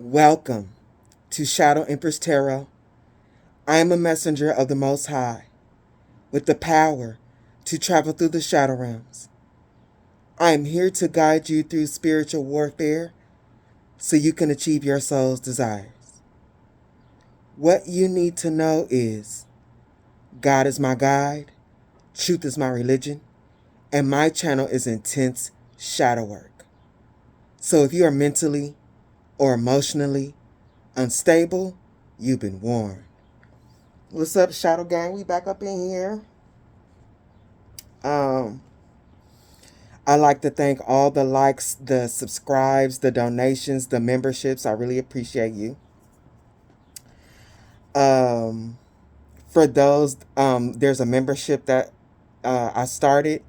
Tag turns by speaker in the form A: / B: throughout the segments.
A: Welcome to Shadow Empress Tarot. I am a messenger of the Most High with the power to travel through the shadow realms. I am here to guide you through spiritual warfare so you can achieve your soul's desires. What you need to know is God is my guide, truth is my religion, and my channel is intense shadow work. So if you are mentally or emotionally unstable, you've been warned. What's up, Shadow Gang? We back up in here. I like to thank all the likes, the subscribes, the donations, the memberships. I really appreciate you. For those, there's a membership that I started.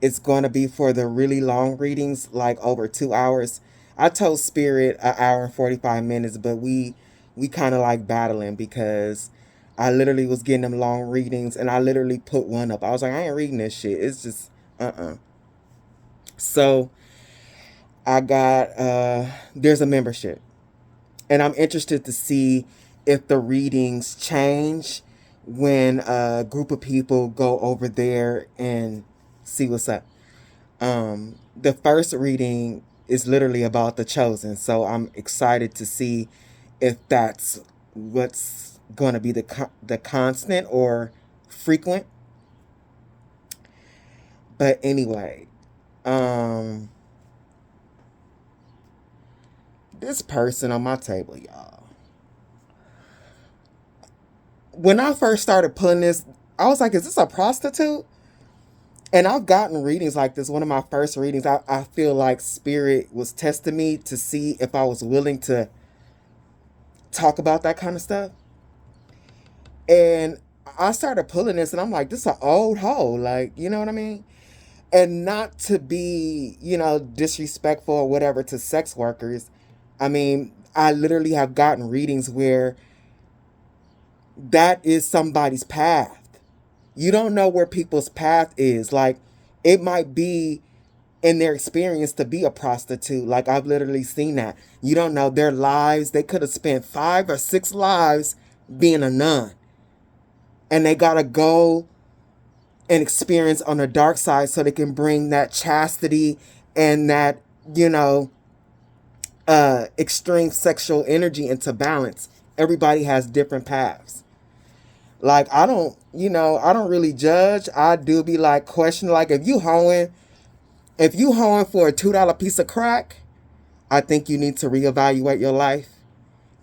A: It's going to be for the really long readings, like over 2 hours. I told Spirit an hour and 45 minutes, but we kind of like battling because I literally was getting them long readings and I literally put one up. I was like, I ain't reading this shit. It's just, So I got, there's a membership and I'm interested to see if the readings change when a group of people go over there and see what's up. The first reading is literally about the chosen, so I'm excited to see if that's what's going to be the constant or frequent. But anyway, this person on my table, y'all. When I first started pulling this, I was like, is this a prostitute? And I've gotten readings like this. One of my first readings, I feel like Spirit was testing me to see if I was willing to talk about that kind of stuff. And I started pulling this and I'm like, this is an old hoe. Like, you know what I mean? And not to be, disrespectful or whatever to sex workers. I mean, I literally have gotten readings where that is somebody's path. You don't know where people's path is. Like, it might be in their experience to be a prostitute. Like, I've literally seen that. You don't know their lives. They could have spent 5 or 6 lives being a nun. And they got to go and experience on the dark side so they can bring that chastity and that, extreme sexual energy into balance. Everybody has different paths. Like, I don't really judge. I do be like questioning, like, if you hoeing for a $2 piece of crack, I think you need to reevaluate your life.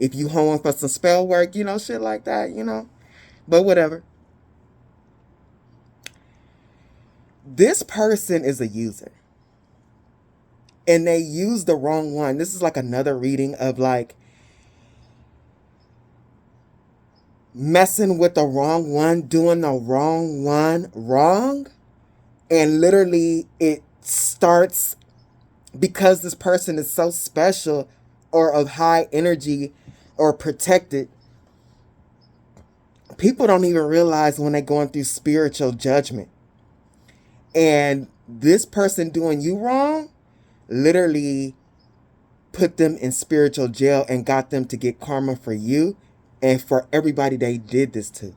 A: If you hoeing for some spell work, shit like that, But whatever. This person is a user. And they use the wrong one. This is like another reading of like messing with the wrong one, doing the wrong one wrong. And literally it starts because this person is so special or of high energy or protected. People don't even realize when they're going through spiritual judgment. And this person doing you wrong literally put them in spiritual jail and got them to get karma for you and for everybody they did this to.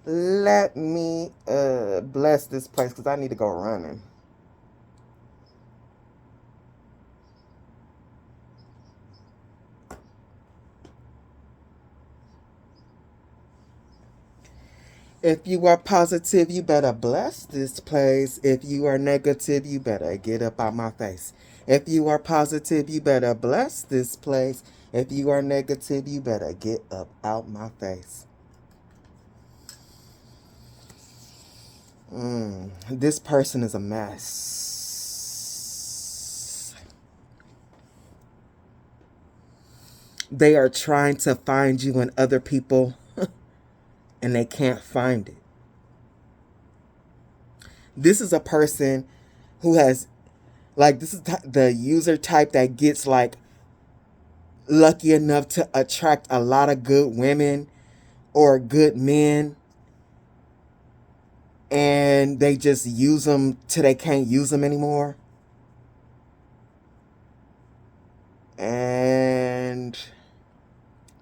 A: Let me bless this place because I need to go running. If you are positive, you better bless this place. If you are negative, you better get up out my face. If you are positive, you better bless this place. If you are negative, you better get up out my face. This person is a mess. They are trying to find you in other people and they can't find it. This is a person who has, like, this is the user type that gets, like, lucky enough to attract a lot of good women or good men. And they just use them till they can't use them anymore.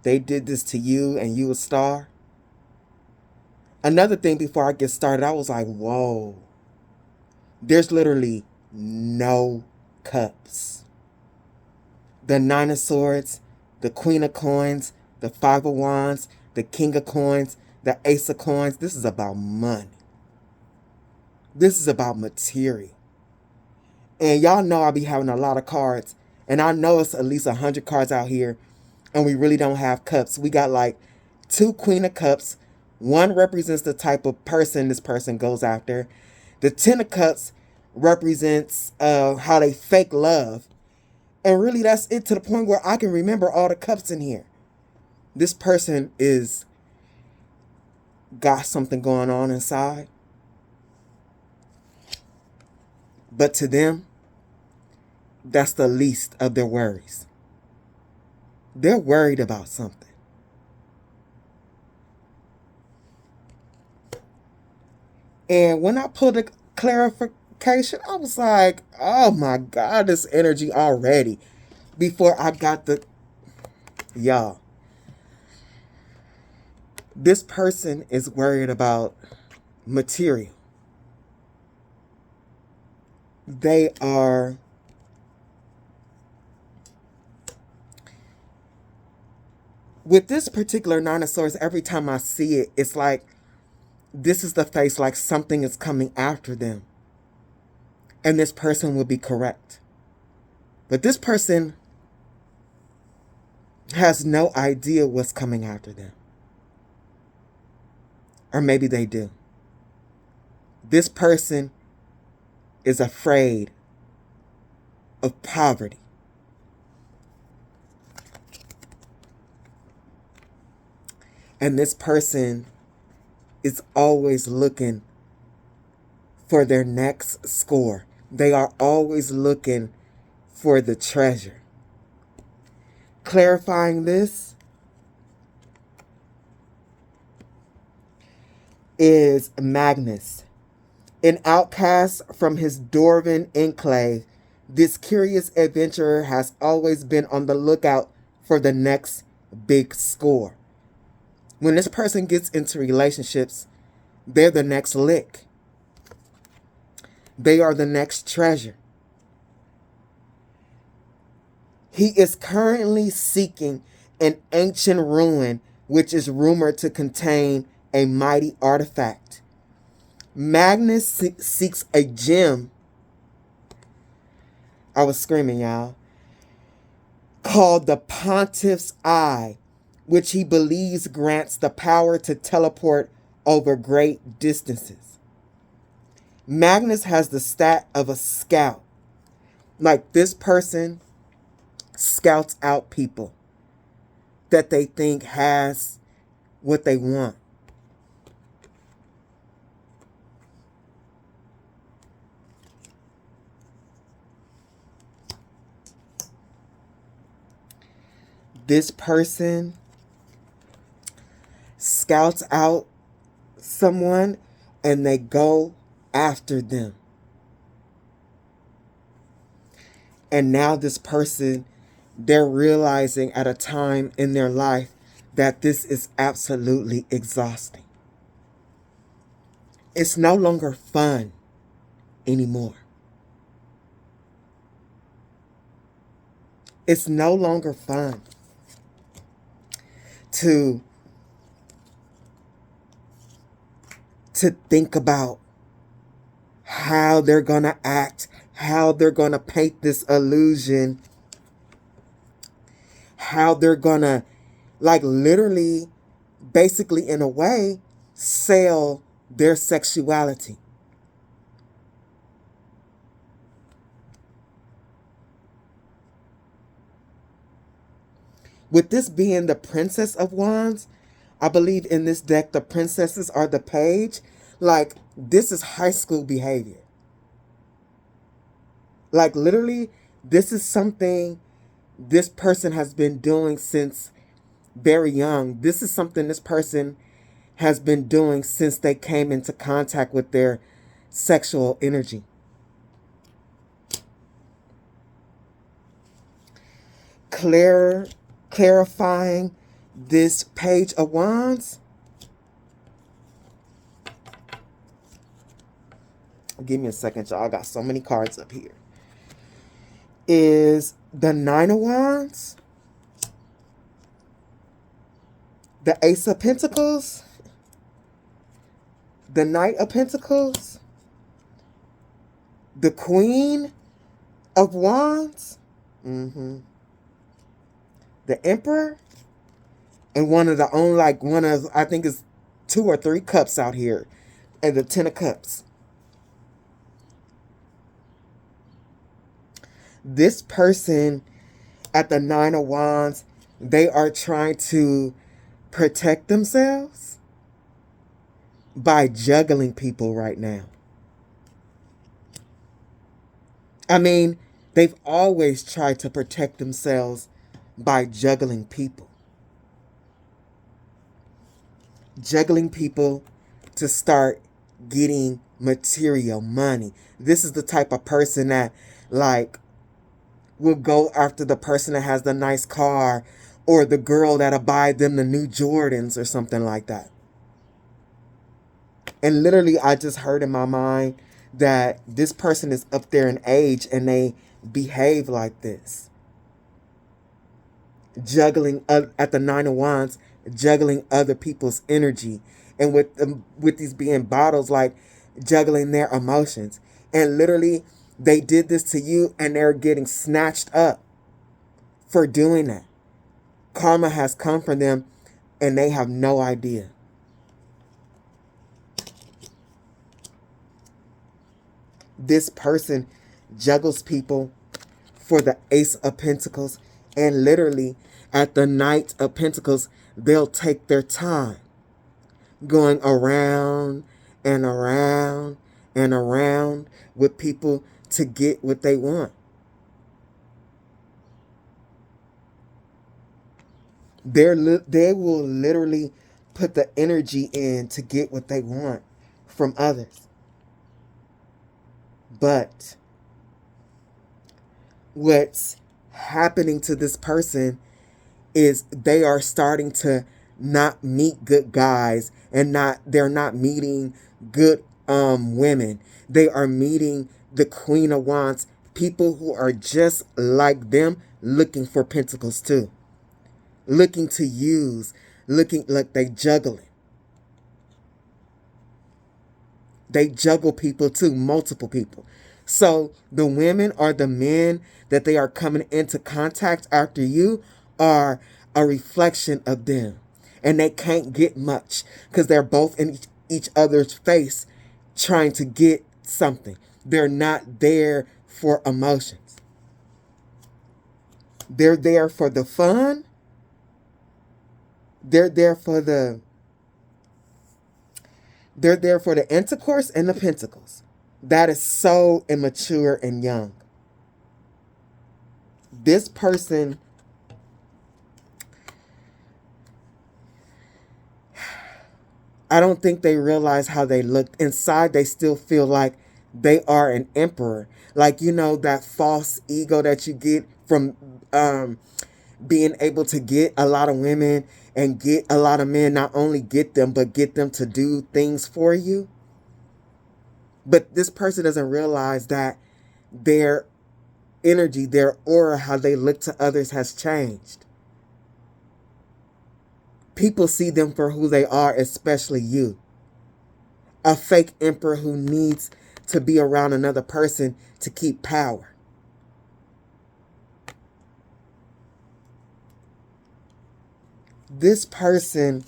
A: they did this to you and you a star. Another thing before I get started, I was like, whoa. There's literally no cups. The Nine of Swords, the Queen of Coins, the Five of Wands, the King of Coins, the Ace of Coins. This is about money. This is about material. And y'all know I be having a lot of cards. And I know it's at least 100 cards out here. And we really don't have cups. We got like 2 Queen of Cups. One represents the type of person this person goes after. The 10 of Cups represents how they fake love. And really that's it, to the point where I can remember all the cups in here. This person is got something going on inside. But to them, that's the least of their worries. They're worried about something. And when I pulled the clarification, I was like, oh my God, this energy already. Before I got the... Y'all. This person is worried about material. They are... With this particular Nine of Swords, every time I see it, it's like, this is the face like something is coming after them. And this person will be correct. But this person has no idea what's coming after them. Or maybe they do. This person is afraid of poverty. And this person is always looking for their next score. They are always looking for the treasure. Clarifying this is Magnus. An outcast from his Dwarven enclave, this curious adventurer has always been on the lookout for the next big score. When this person gets into relationships, they're the next lick. They are the next treasure. He is currently seeking an ancient ruin which is rumored to contain a mighty artifact. Magnus seeks a gem. I was screaming, y'all. Called the Pontiff's Eye, which he believes grants the power to teleport over great distances. Magnus has the stat of a scout. Like, this person scouts out people that they think has what they want. This person scouts out someone and they go after them. And now this person, they're realizing at a time in their life that this is absolutely exhausting. It's no longer fun anymore. It's no longer fun to think about how they're going to act, how they're going to paint this illusion, how they're going to, like, literally, basically in a way, sell their sexuality. With this being the Princess of Wands, I believe in this deck, the princesses are the page. Like, this is high school behavior. Like, literally, this is something this person has been doing since very young. This is something this person has been doing since they came into contact with their sexual energy. Clarifying This Page of Wands, give me a second, y'all. I got so many cards up here. Is the Nine of Wands, the Ace of Pentacles, the Knight of Pentacles, the Queen of Wands, the Emperor, and one of the only, like one of, I think it's 2 or 3 cups out here, and the 10 of Cups. This person at the Nine of Wands, they are trying to protect themselves by juggling people right now. I mean, they've always tried to protect themselves by juggling people. Juggling people to start getting material money. This is the type of person that, like, will go after the person that has the nice car, or the girl that'll buy them the new Jordans or something like that. And literally, I just heard in my mind that this person is up there in age and they behave like this. Juggling at the Nine of Wands, juggling other people's energy. And with these being bottles, like juggling their emotions. And literally, they did this to you and they're getting snatched up for doing that. Karma has come for them and they have no idea. This person juggles people for the Ace of Pentacles, and literally at the Knight of Pentacles, they'll take their time going around and around and around with people to get what they want. They will literally put the energy in to get what they want from others. But what's happening to this person is they are starting to not meet good guys, and they're not meeting good women. They are meeting the Queen of Wands, people who are just like them, looking for pentacles too. Looking to use, looking like they juggling. They juggle people too, multiple people. So the women or the men that they are coming into contact after you are a reflection of them. And they can't get much because they're both in each other's face trying to get something. They're not there for emotions. They're there for the fun. They're there for the intercourse and the pentacles. That is so immature and young. This person, I don't think they realize how they look. Inside, they still feel like they are an emperor. Like, you know, that false ego that you get from being able to get a lot of women and get a lot of men. Not only get them, but get them to do things for you. But this person doesn't realize that their energy, their aura, how they look to others has changed. People see them for who they are, especially you. A fake emperor who needs to be around another person to keep power. This person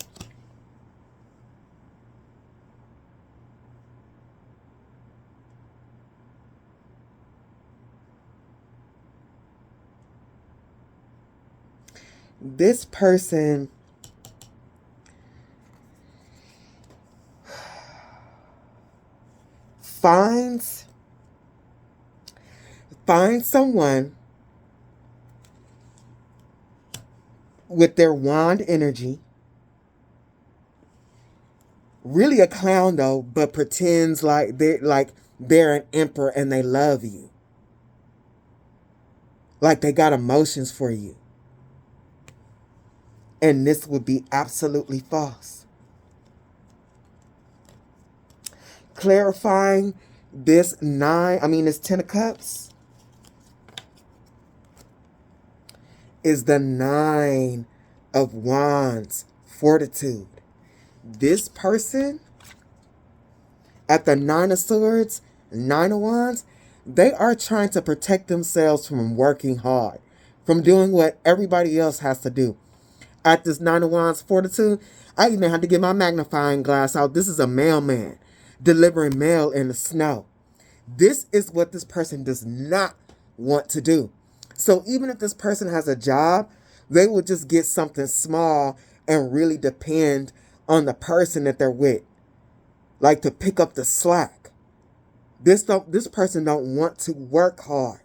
A: finds someone with their wand energy, really a clown though, but pretends like they're an emperor and they love you, like they got emotions for you. And this would be absolutely false. Clarifying this this 10 of Cups is the 9 of Wands, fortitude. This person at the 9 of Swords, 9 of Wands, they are trying to protect themselves from working hard, from doing what everybody else has to do. At this 9 of Wands, fortitude, I even had to get my magnifying glass out. This is a mailman delivering mail in the snow. This is what this person does not want to do. So even if this person has a job, they will just get something small and really depend on the person that they're with, like to pick up the slack. This person don't want to work hard.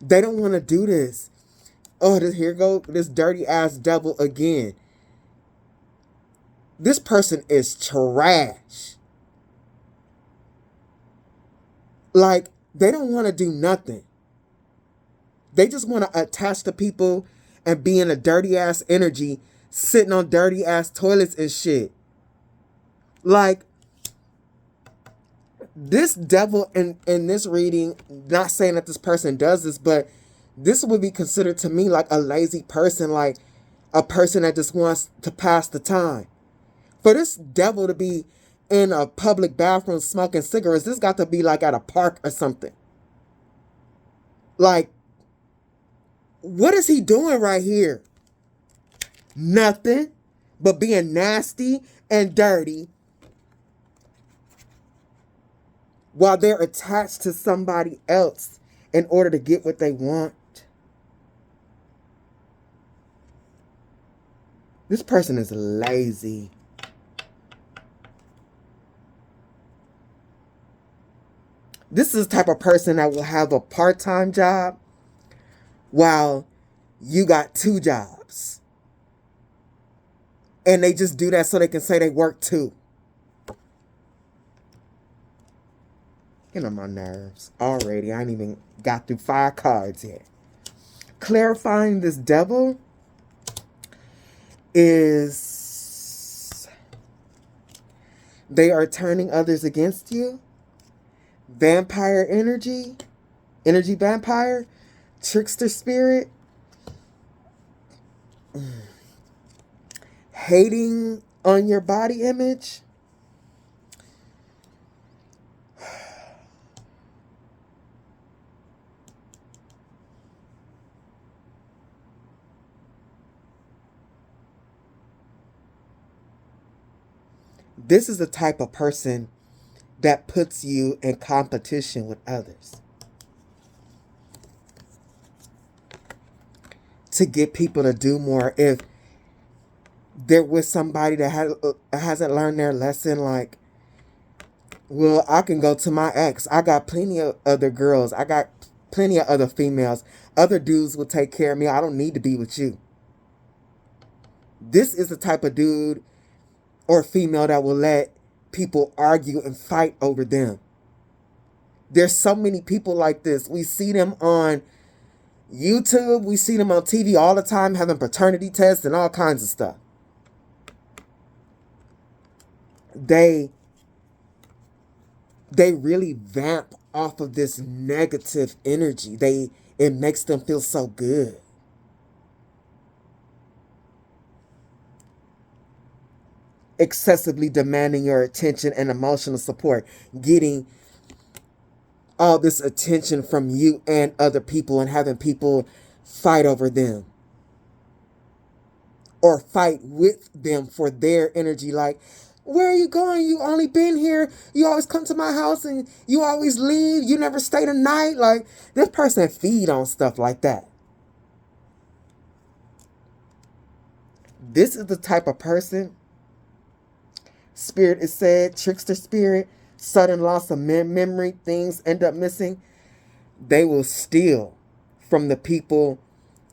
A: They don't want to do this. Oh, here go this dirty ass devil again. This person is trash. Like, they don't want to do nothing. They just want to attach to people and be in a dirty ass energy, sitting on dirty ass toilets and shit. Like, this devil in this reading, not saying that this person does this, but this would be considered to me like a lazy person, like a person that just wants to pass the time. For this devil to be in a public bathroom smoking cigarettes, this got to be like at a park or something. Like, what is he doing right here? Nothing but being nasty and dirty while they're attached to somebody else in order to get what they want. This person is lazy. This is the type of person that will have a part-time job while you got 2 jobs. And they just do that so they can say they work 2. Get on my nerves already. I ain't even got through 5 cards yet. Clarifying this devil is they are turning others against you. Vampire energy vampire, trickster spirit, hating on your body image. This is the type of person that puts you in competition with others to get people to do more. If they're with somebody that hasn't learned their lesson, like, well, I can go to my ex. I got plenty of other girls. I got plenty of other females. Other dudes will take care of me. I don't need to be with you. This is the type of dude or female that will let people argue and fight over them. There's so many people like this. We see them on YouTube. We see them on TV all the time having paternity tests and all kinds of stuff. They really vamp off of this negative energy. It makes them feel so good. Excessively demanding your attention and emotional support, getting all this attention from you and other people and having people fight over them or fight with them for their energy. Like, where are you going? You only been here. You always come to my house and you always leave. You never stay the night. Like, this person feed on stuff like that. This is the type of person, spirit is said, trickster spirit, sudden loss of memory, things end up missing. They will steal from the people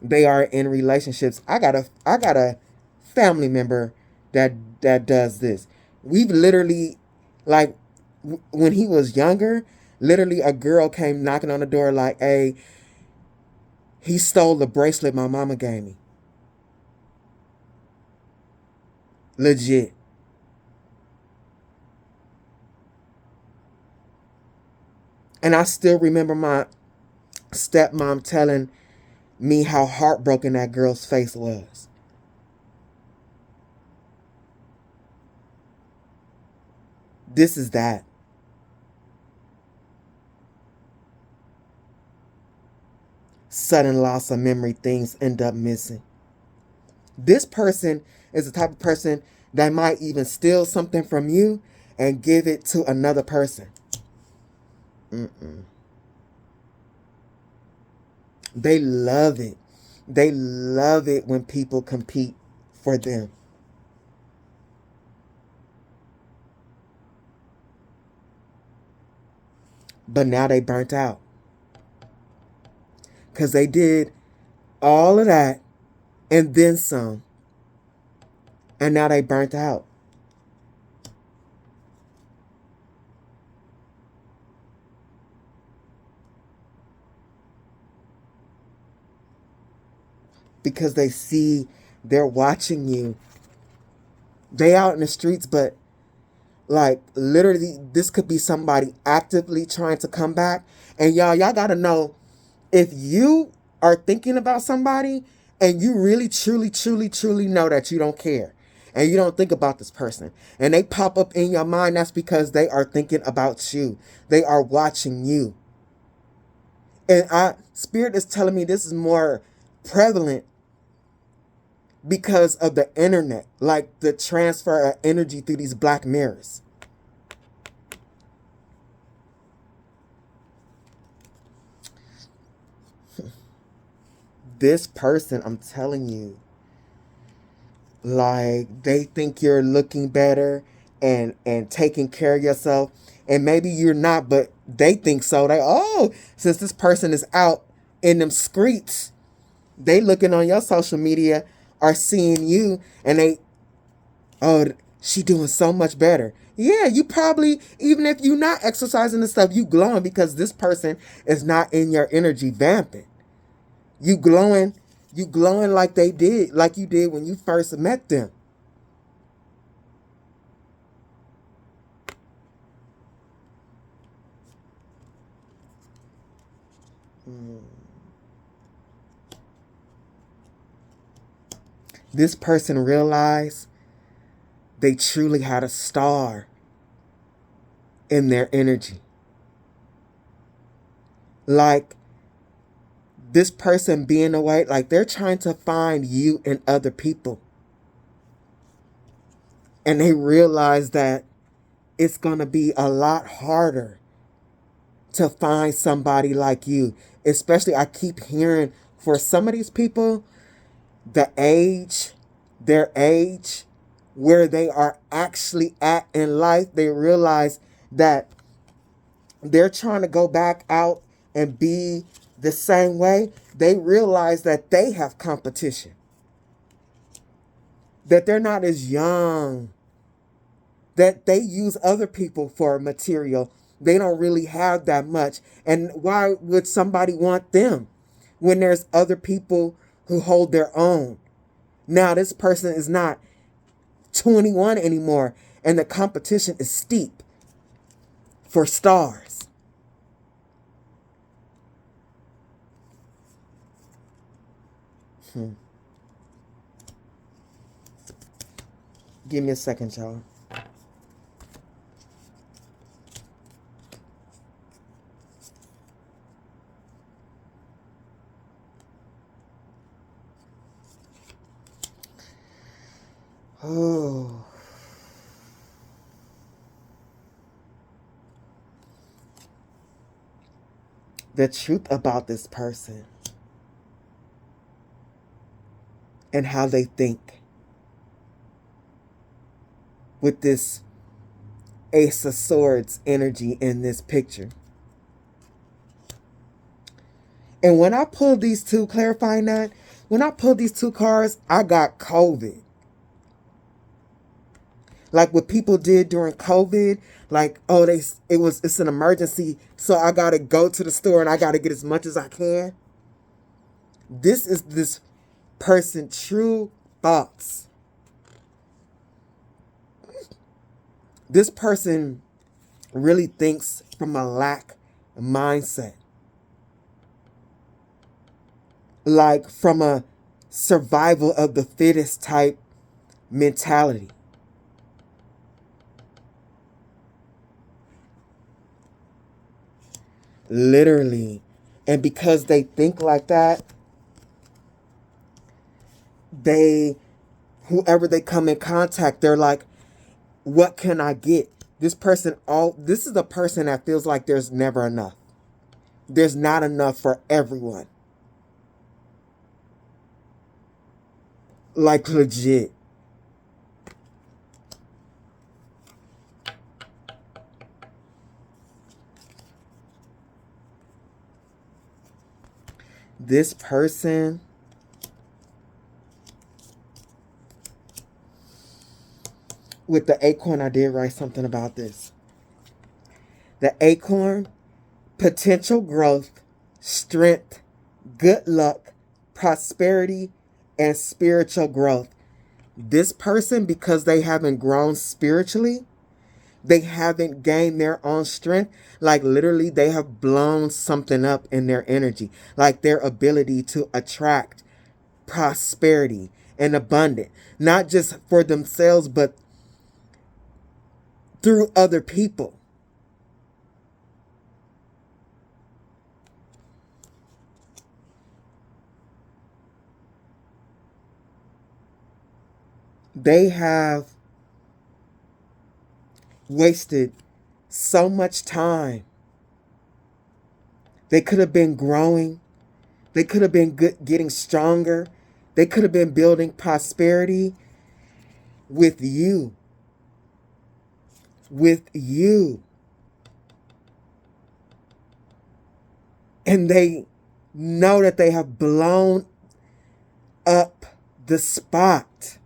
A: they are in relationships. I got a family member that does this. We've literally, like, when he was younger, literally a girl came knocking on the door like, hey, He stole the bracelet my mama gave me. Legit. And I still remember my stepmom telling me how heartbroken that girl's face was. This is that. Sudden loss of memory, things end up missing. This person is the type of person that might even steal something from you and give it to another person. They love it. They love it when people compete for them. But now they burnt out. Because they did all of that and then some. And now they burnt out. Because they see they're watching you. They out in the streets, but like literally this could be somebody actively trying to come back. And y'all gotta know, if you are thinking about somebody and you really truly know that you don't care and you don't think about this person and they pop up in your mind, that's because they are thinking about you. They are watching you. And Spirit is telling me this is more prevalent because of the internet, like the transfer of energy through these black mirrors. This person, I'm telling you, like they think you're looking better and taking care of yourself, and maybe you're not, but they think so. Since this person is out in them streets, they looking on your social media, are seeing you, and she doing so much better. Yeah, you probably, even if you're not exercising and stuff, you glowing because this person is not in your energy vamping. You glowing like they did, like you did when you first met them. This person realized they truly had a star in their energy. Like this person being away, like they're trying to find you in other people. And they realize that it's going to be a lot harder to find somebody like you. Especially, I keep hearing for some of these people, their age, where they are actually at in life, they realize that they're trying to go back out and be the same way. They realize that they have competition, that they're not as young, that they use other people for material. They don't really have that much. And why would somebody want them when there's other people who hold their own? Now this person is not 21 anymore, and the competition is steep for stars. Give me a second, y'all. Oh. The truth about this person and how they think with this Ace of Swords energy in this picture. And when I pulled these two, clarifying that, when I pulled these two cards, I got COVID. Like what people did during COVID, like, it's an emergency, so I gotta go to the store and I gotta get as much as I can. This is this person's true thoughts. This person really thinks from a lack mindset. Like from a survival of the fittest type mentality. Literally. And because they think like that, whoever they come in contact, they're like, what can I get? This is a person that feels like there's never enough. There's not enough for everyone. Like legit. This person with the acorn, I did write something about this. The acorn, potential growth, strength, good luck, prosperity, and spiritual growth. This person, because they haven't grown spiritually, they haven't gained their own strength. Like literally, they have blown something up in their energy. Like their ability to attract prosperity and abundance. Not just for themselves, but through other people. They have wasted so much time. They could have been growing. They could have been getting stronger. They could have been building prosperity with you. With you. And they know that they have blown up the spot.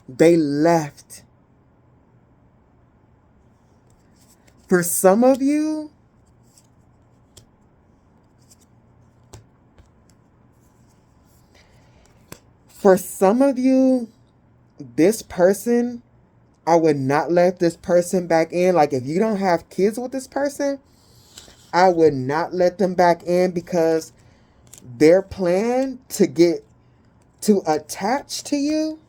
A: They left. For some of you, this person, I would not let this person back in. Like if you don't have kids with this person, I would not let them back in, because their plan to attach to you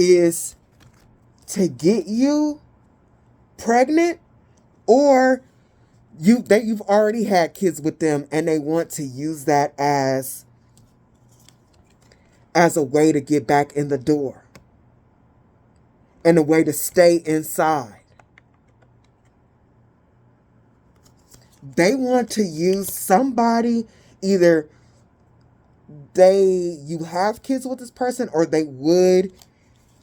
A: is to get you pregnant, or you've already had kids with them and they want to use that as a way to get back in the door and a way to stay inside. They want to use somebody, either you have kids with this person, or they would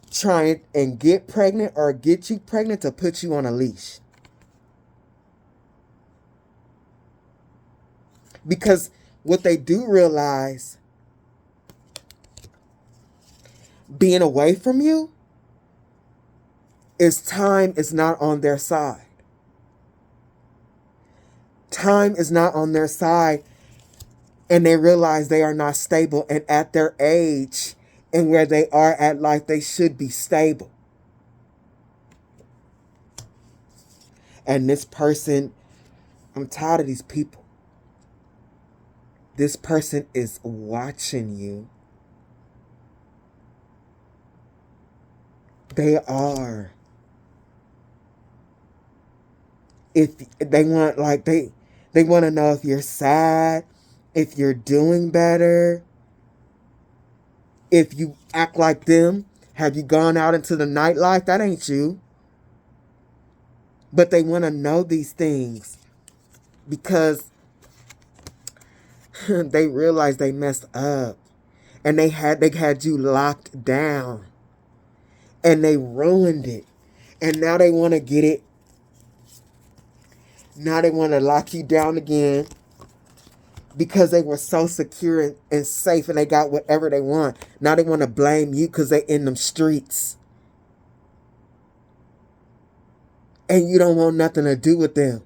A: try and get pregnant or get you pregnant to put you on a leash. Because what they do realize, being away from you, is time is not on their side. Time is not on their side, and they realize they are not stable, and at their age and where they are at life, they should be stable. And this person, I'm tired of these people. This person is watching you. They are. If they want, like, they want to know if you're sad, if you're doing better, if you act like them. Have you gone out into the nightlife? That ain't you. But they want to know these things because they realize they messed up, and they had you locked down, and they ruined it, and now they want to get it. Now they want to lock you down again because they were so secure and safe, and they got whatever they want. Now they want to blame you because they in them streets. and you don't want nothing to do with them.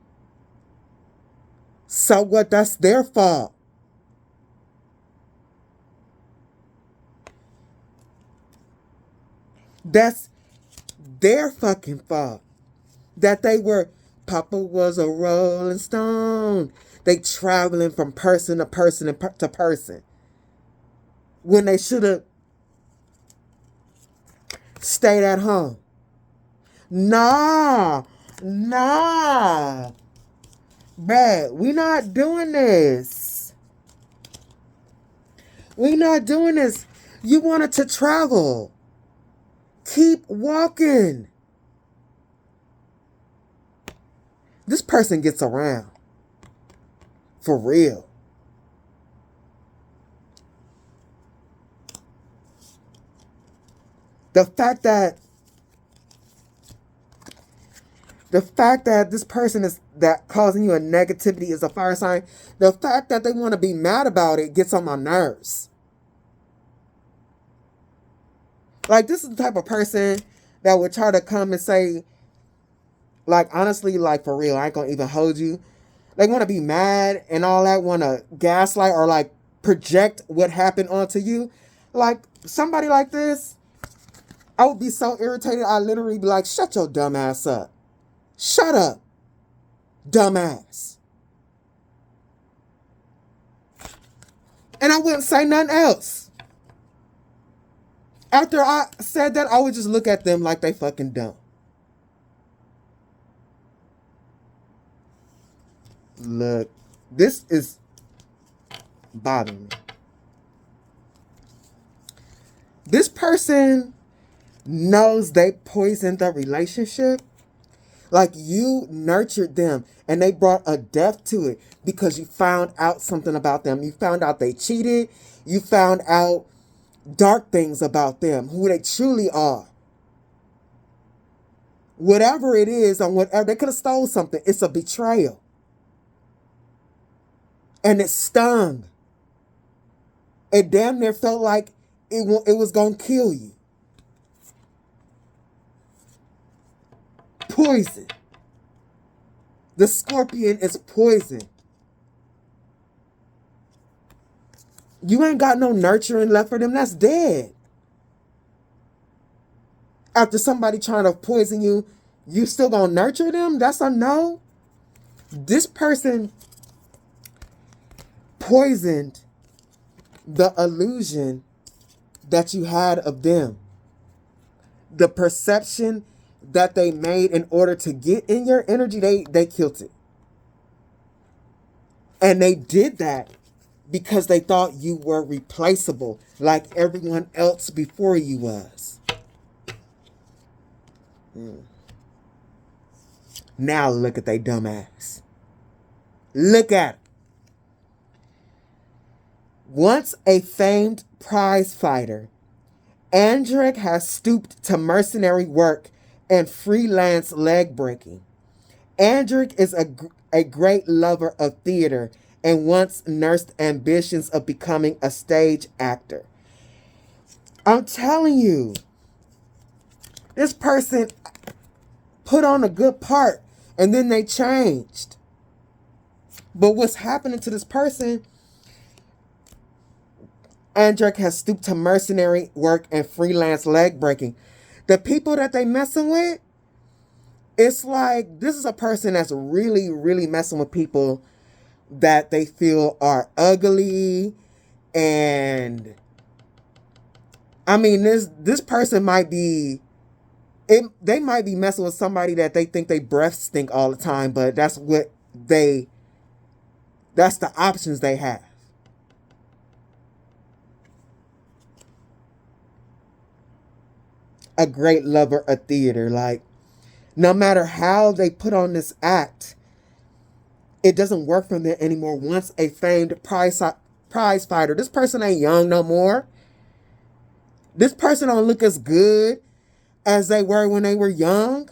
A: So what? That's their fault. That's their fucking fault. That they were, Papa was a rolling stone. They traveling from person to person to person. When they should have stayed at home. Nah. Bruh, we not doing this. We not doing this. You wanted to travel. Keep walking. This person gets around. For real. The fact that this person is that causing you a negativity is a fire sign. The fact that they want to be mad about it gets on my nerves. Like, this is the type of person that would try to come and say, like, honestly, like, for real, I ain't gonna even hold you. They want to be mad and all that, want to gaslight or, like, project what happened onto you. Like, somebody like this, I would be so irritated, I'd literally be like, shut your dumb ass up. Shut up, dumbass. And I wouldn't say nothing else. After I said that, I would just look at them like they fucking dumb. Look, this is bothering me. This person knows they poisoned the relationship. Like, you nurtured them and they brought a death to it because you found out something about them. You found out they cheated. You found out dark things about them, who they truly are. Whatever it is, on whatever, they could have stole something. It's a betrayal. And it stung. It damn near felt like it was going to kill you. Poison. The scorpion is poison. You ain't got no nurturing left for them. That's dead. After somebody trying to poison you, you still gonna nurture them? That's a no. This person poisoned the illusion that you had of them. The perception that they made in order to get in your energy, they killed it. And they did that because they thought you were replaceable like everyone else before you was. Now look at they dumbass. Look at it. Once a famed prize fighter, Andric has stooped to mercenary work and freelance leg breaking. Andric is a great lover of theater and once nursed ambitions of becoming a stage actor. I'm telling you, this person put on a good part and then they changed. But what's happening to this person, Andric has stooped to mercenary work and freelance leg breaking. The people that they messing with, it's like, this is a person that's really, really messing with people that they feel are ugly. And I mean, this person might be, they might be messing with somebody that they think they breath stink all the time, but that's the options they have. A great lover of theater. Like, no matter how they put on this act, it doesn't work for them anymore. Once a famed prize fighter, this person ain't young no more. This person don't look as good as they were when they were young.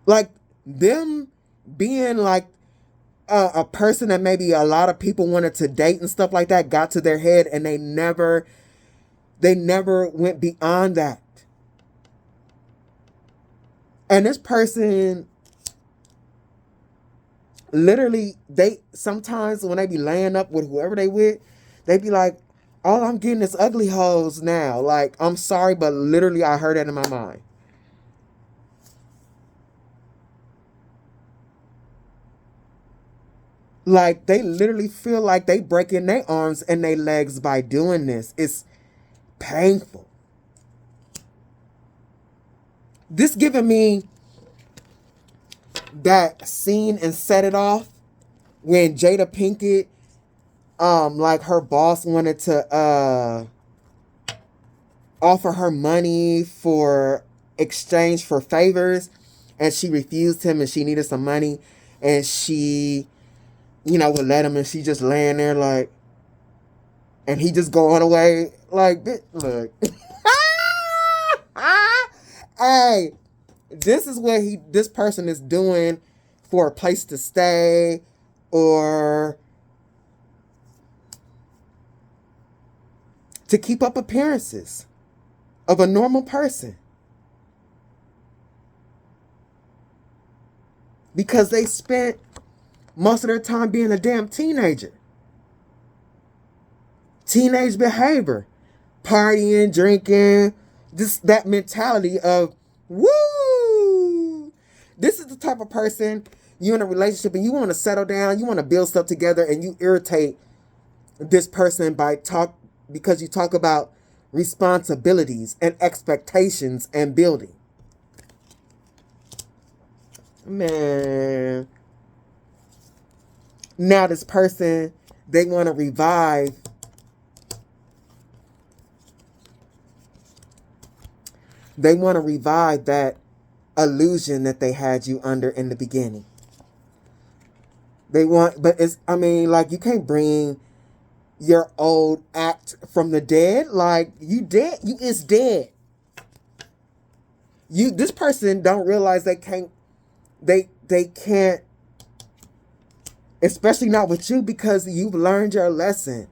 A: Like, them being like a person that maybe a lot of people wanted to date and stuff like that got to their head, and they never went beyond that. And this person, literally, they sometimes when they be laying up with whoever they with, they be like, all I'm getting is ugly hoes now. Like, I'm sorry, but literally I heard that in my mind. Like, they literally feel like they breaking their arms and their legs by doing this. It's painful. This giving me that scene in Set It Off when Jada Pinkett, like her boss wanted to offer her money for exchange for favors, and she refused him, and she needed some money, and she, would let him, and she just laying there like, and he just going away like, look. Hey, this is what this person is doing for a place to stay, or to keep up appearances of a normal person. Because they spent most of their time being a damn teenager. Teenage behavior. Partying, drinking, just that mentality of, woo! This is the type of person, you're in a relationship and you want to settle down, you want to build stuff together, and you irritate this person because you talk about responsibilities and expectations and building. Man. Now this person, they want to revive that illusion that they had you under in the beginning. You can't bring your old act from the dead. Like, you dead, it's dead. This person don't realize they can't, especially not with you, because you've learned your lesson.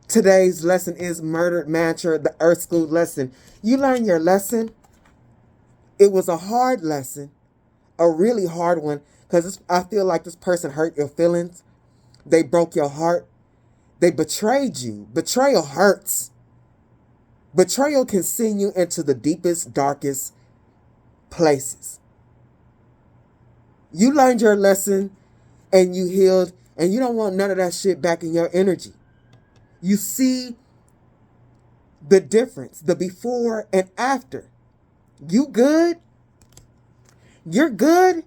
A: Today's lesson is Murdered Mantra, the Earth School lesson. You learned your lesson. It was a hard lesson, a really hard one, because I feel like this person hurt your feelings. They broke your heart. They betrayed you. Betrayal hurts. Betrayal can send you into the deepest, darkest places. You learned your lesson and you healed, and you don't want none of that shit back in your energy. You see the difference, the before and after. You good? You're good?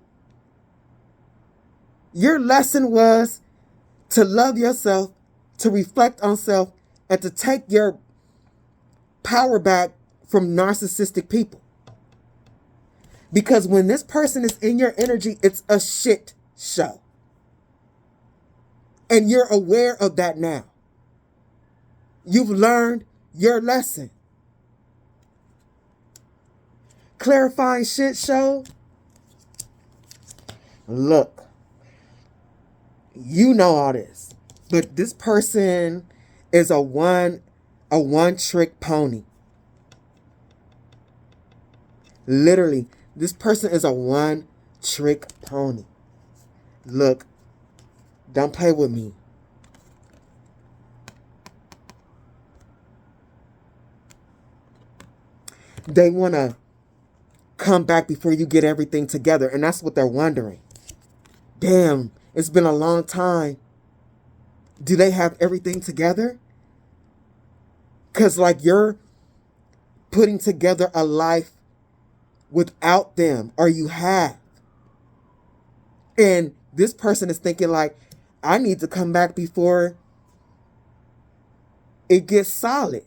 A: Your lesson was to love yourself, to reflect on self, and to take your power back from narcissistic people. Because when this person is in your energy, it's a shit show. And you're aware of that now. You've learned your lesson. Clarifying shit show. Look, you know all this, but this person is a one trick pony. Literally, this person is a one trick pony. Look, don't play with me. They want to come back before you get everything together. And that's what they're wondering. Damn, it's been a long time. Do they have everything together? Because like you're putting together a life without them, or you have. And this person is thinking like, I need to come back before it gets solid.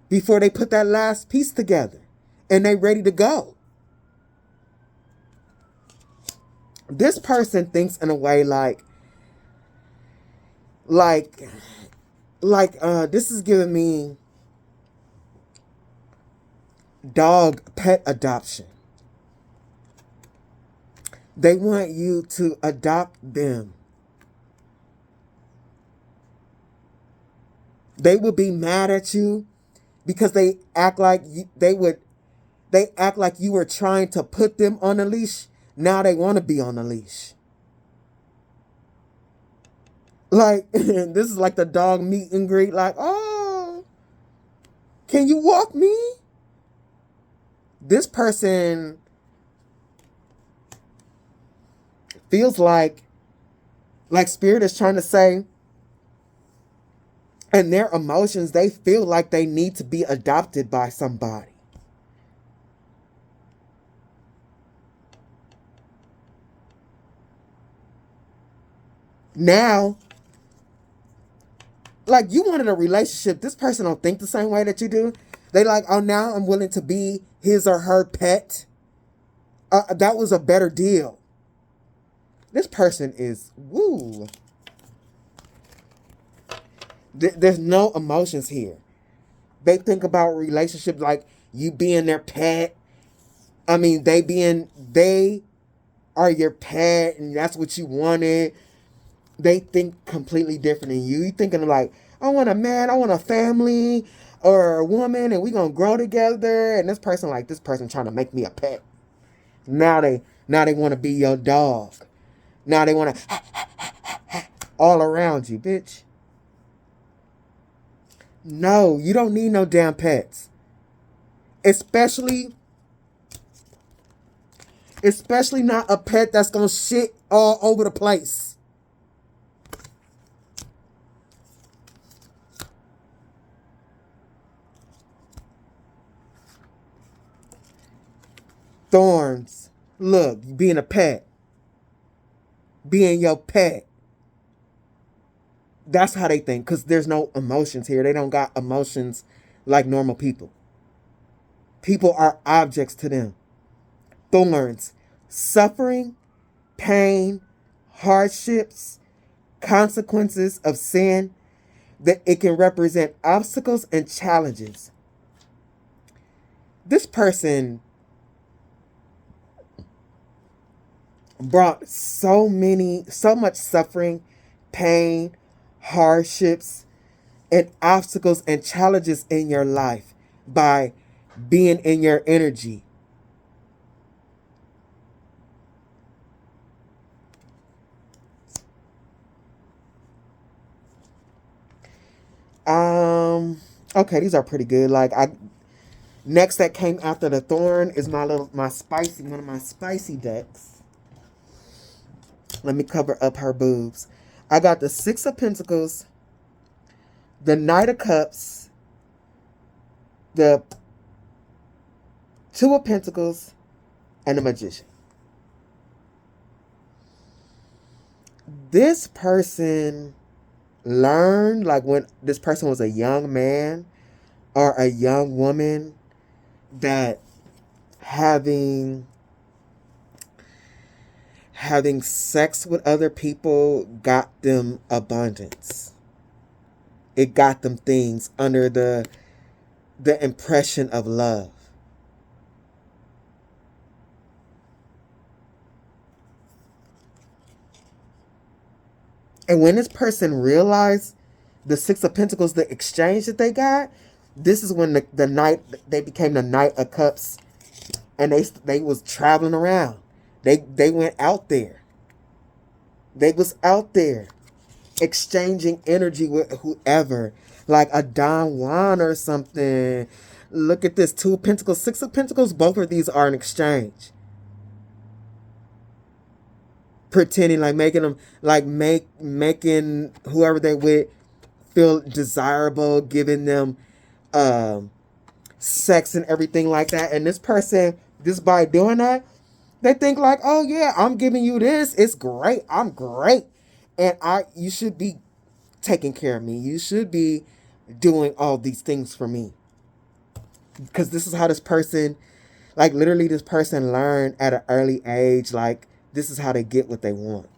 A: Before they put that last piece together and they ready to go. This person thinks in a way like this is giving me dog pet adoption. They want you to adopt them. They will be mad at you because they act like they would They act like you were trying to put them on a leash. Now they want to be on a leash. Like, this is like the dog meet and greet. Like, oh, can you walk me? This person feels like Spirit is trying to say, and their emotions, they feel like they need to be adopted by somebody. Now, like, you wanted a relationship. This person don't think the same way that you do. They like, oh, now I'm willing to be his or her pet. That was a better deal. This person is, woo. There's no emotions here. They think about relationships like you being their pet. I mean, they are your pet and that's what you wanted. They think completely different than you. You thinking like, I want a man, I want a family or a woman and we gonna grow together. And this person trying to make me a pet. Now they want to be your dog. Now they want to all around you, bitch. No, you don't need no damn pets. Especially not a pet that's gonna shit all over the place. Thorns. Look, being a pet. Being your pet. That's how they think, because there's no emotions here. They don't got emotions like normal people. People are objects to them. Thorns. Suffering, pain, hardships, consequences of sin, that it can represent obstacles and challenges. This person brought so much suffering, pain, hardships, and obstacles and challenges in your life by being in your energy. Okay, these are pretty good. Next that came after the thorn is one of my spicy decks. Let me cover up her boobs. I got the Six of Pentacles, the Knight of Cups, the Two of Pentacles, and the Magician. This person learned, like when this person was a young man or a young woman, that having sex with other people got them abundance. It got them things under the impression of love. And when this person realized the Six of Pentacles, the exchange that they got, this is when the Knight, they became the Knight of Cups, and they was traveling around. They went out there. They was out there exchanging energy with whoever, like a Don Juan or something. Look at this, Two of Pentacles, Six of Pentacles. Both of these are an exchange. Pretending like making them making whoever they with feel desirable, giving them sex and everything like that. And this person, just by doing that, they think like, oh yeah, I'm giving you this. It's great. I'm great. And you should be taking care of me. You should be doing all these things for me. Because this is how this person, like literally this person learned at an early age, like this is how they get what they want.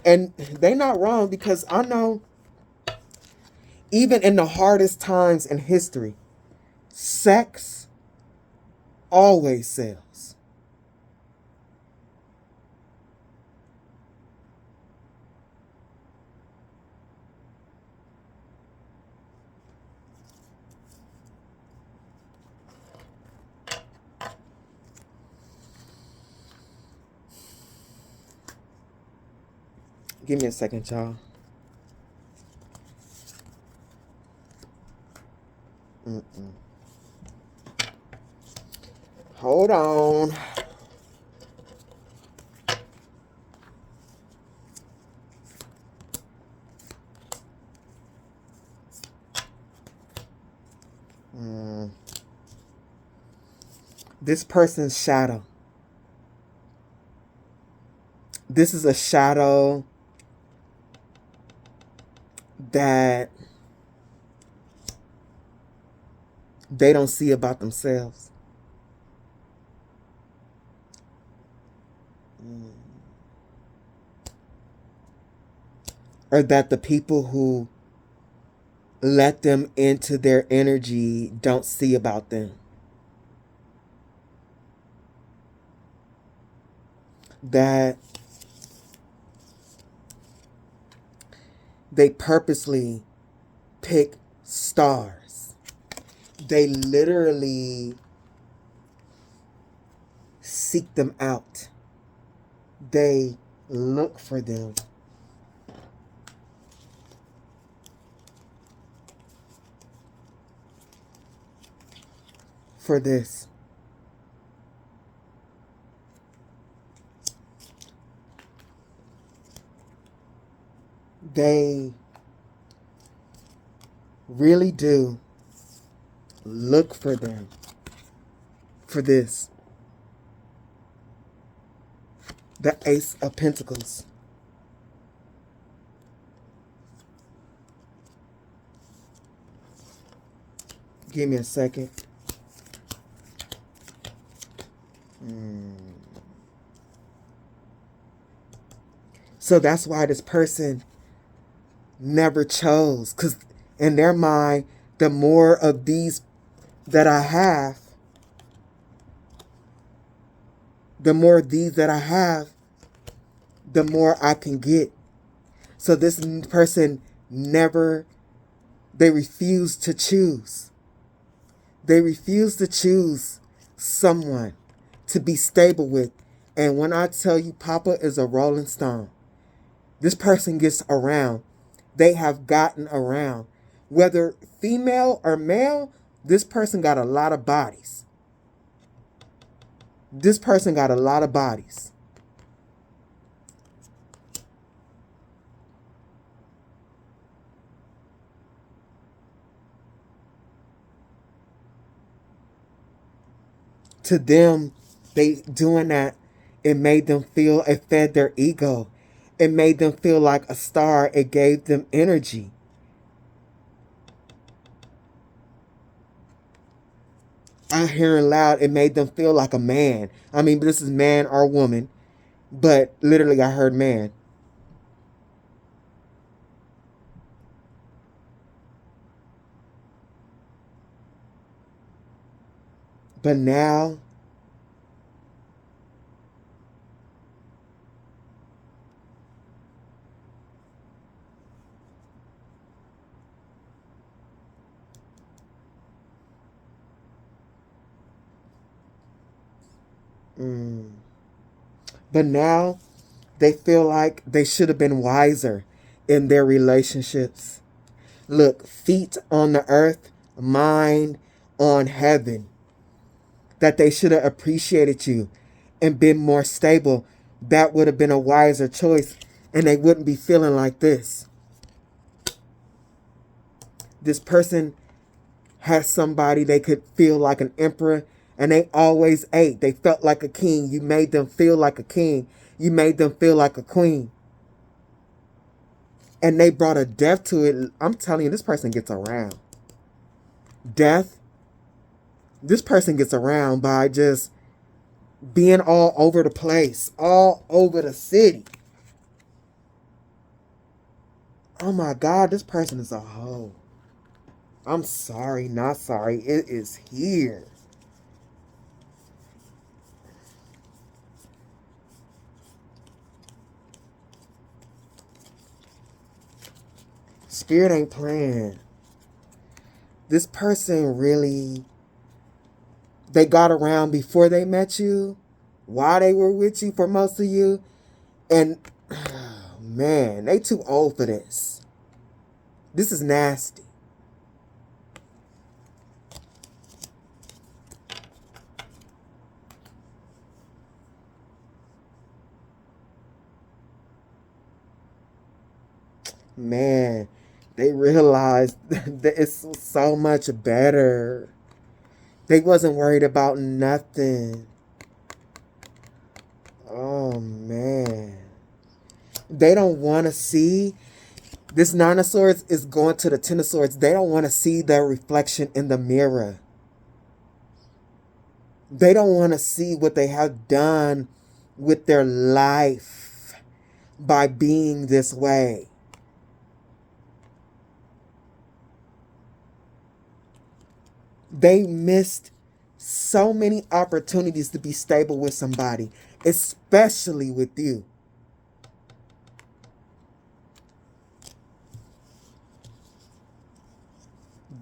A: And they not wrong, because I know even in the hardest times in history, sex always sells. Give me a second, y'all. Hold on. This person's shadow. This is a shadow that they don't see about themselves. Or that the people who let them into their energy don't see about them. That they purposely pick stars. They literally seek them out. They look for them. For this. They really do look for them. For this. The Ace of Pentacles. Give me a second. So that's why this person never chose. Because in their mind, the more of these that I have, the more of these that I have, the more I can get. So this person never, they refuse to choose. They refuse to choose someone to be stable with. And when I tell you Papa is a rolling stone, this person gets around. They have gotten around. Whether female or male, this person got a lot of bodies. This person got a lot of bodies. To them, they doing that, it made them feel, it fed their ego. It made them feel like a star. It gave them energy. I hearing loud, it made them feel like a man. I mean, this is man or woman, but literally I heard man. But now, they feel like they should have been wiser in their relationships. Look, feet on the earth, mind on heaven. That they should have appreciated you and been more stable. That would have been a wiser choice, and they wouldn't be feeling like this. This person has somebody they could feel like an emperor, and they always ate. They felt like a king. You made them feel like a king. You made them feel like a queen. And they brought a death to it. I'm telling you, this person gets around. Death. This person gets around by just being all over the place. All over the city. Oh my God, this person is a hoe. I'm sorry, not sorry. It is here. Spirit ain't playing. This person really, they got around before they met you, while they were with you for most of you. And, oh man, they too old for this. This is nasty. Man, they realized that it's so much better. They wasn't worried about nothing. Oh, man. They don't want to see. This Nine of Swords is going to the Ten of Swords. They don't want to see their reflection in the mirror. They don't want to see what they have done with their life by being this way. They missed so many opportunities to be stable with somebody, especially with you.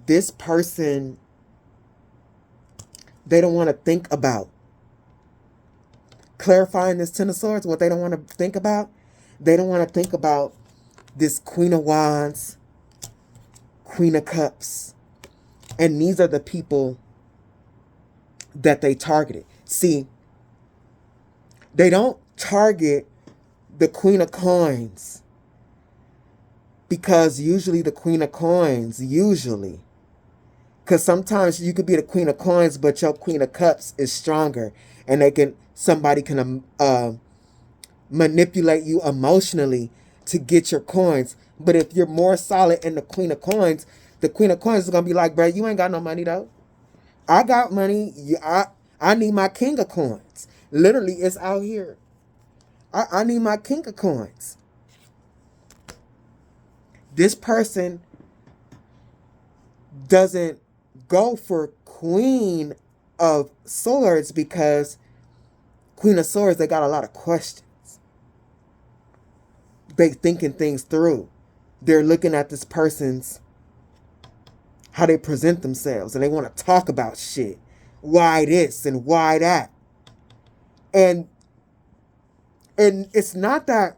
A: This person, they don't want to think about. Clarifying this Ten of Swords, what they don't want to think about, they don't want to think about this Queen of Wands, Queen of Cups. And these are the people that they targeted. See, they don't target the Queen of Coins because usually the Queen of Coins, because sometimes you could be the Queen of Coins, but your Queen of Cups is stronger, and somebody can manipulate you emotionally to get your coins. But if you're more solid in the Queen of Coins is gonna be like, bro, you ain't got no money though. I got money. I need my King of Coins. Literally, it's out here. I need my King of Coins. This person doesn't go for Queen of Swords because Queen of Swords, they got a lot of questions. They thinking things through. They're looking at this person's how they present themselves, and they want to talk about shit. Why this and why that? And it's not that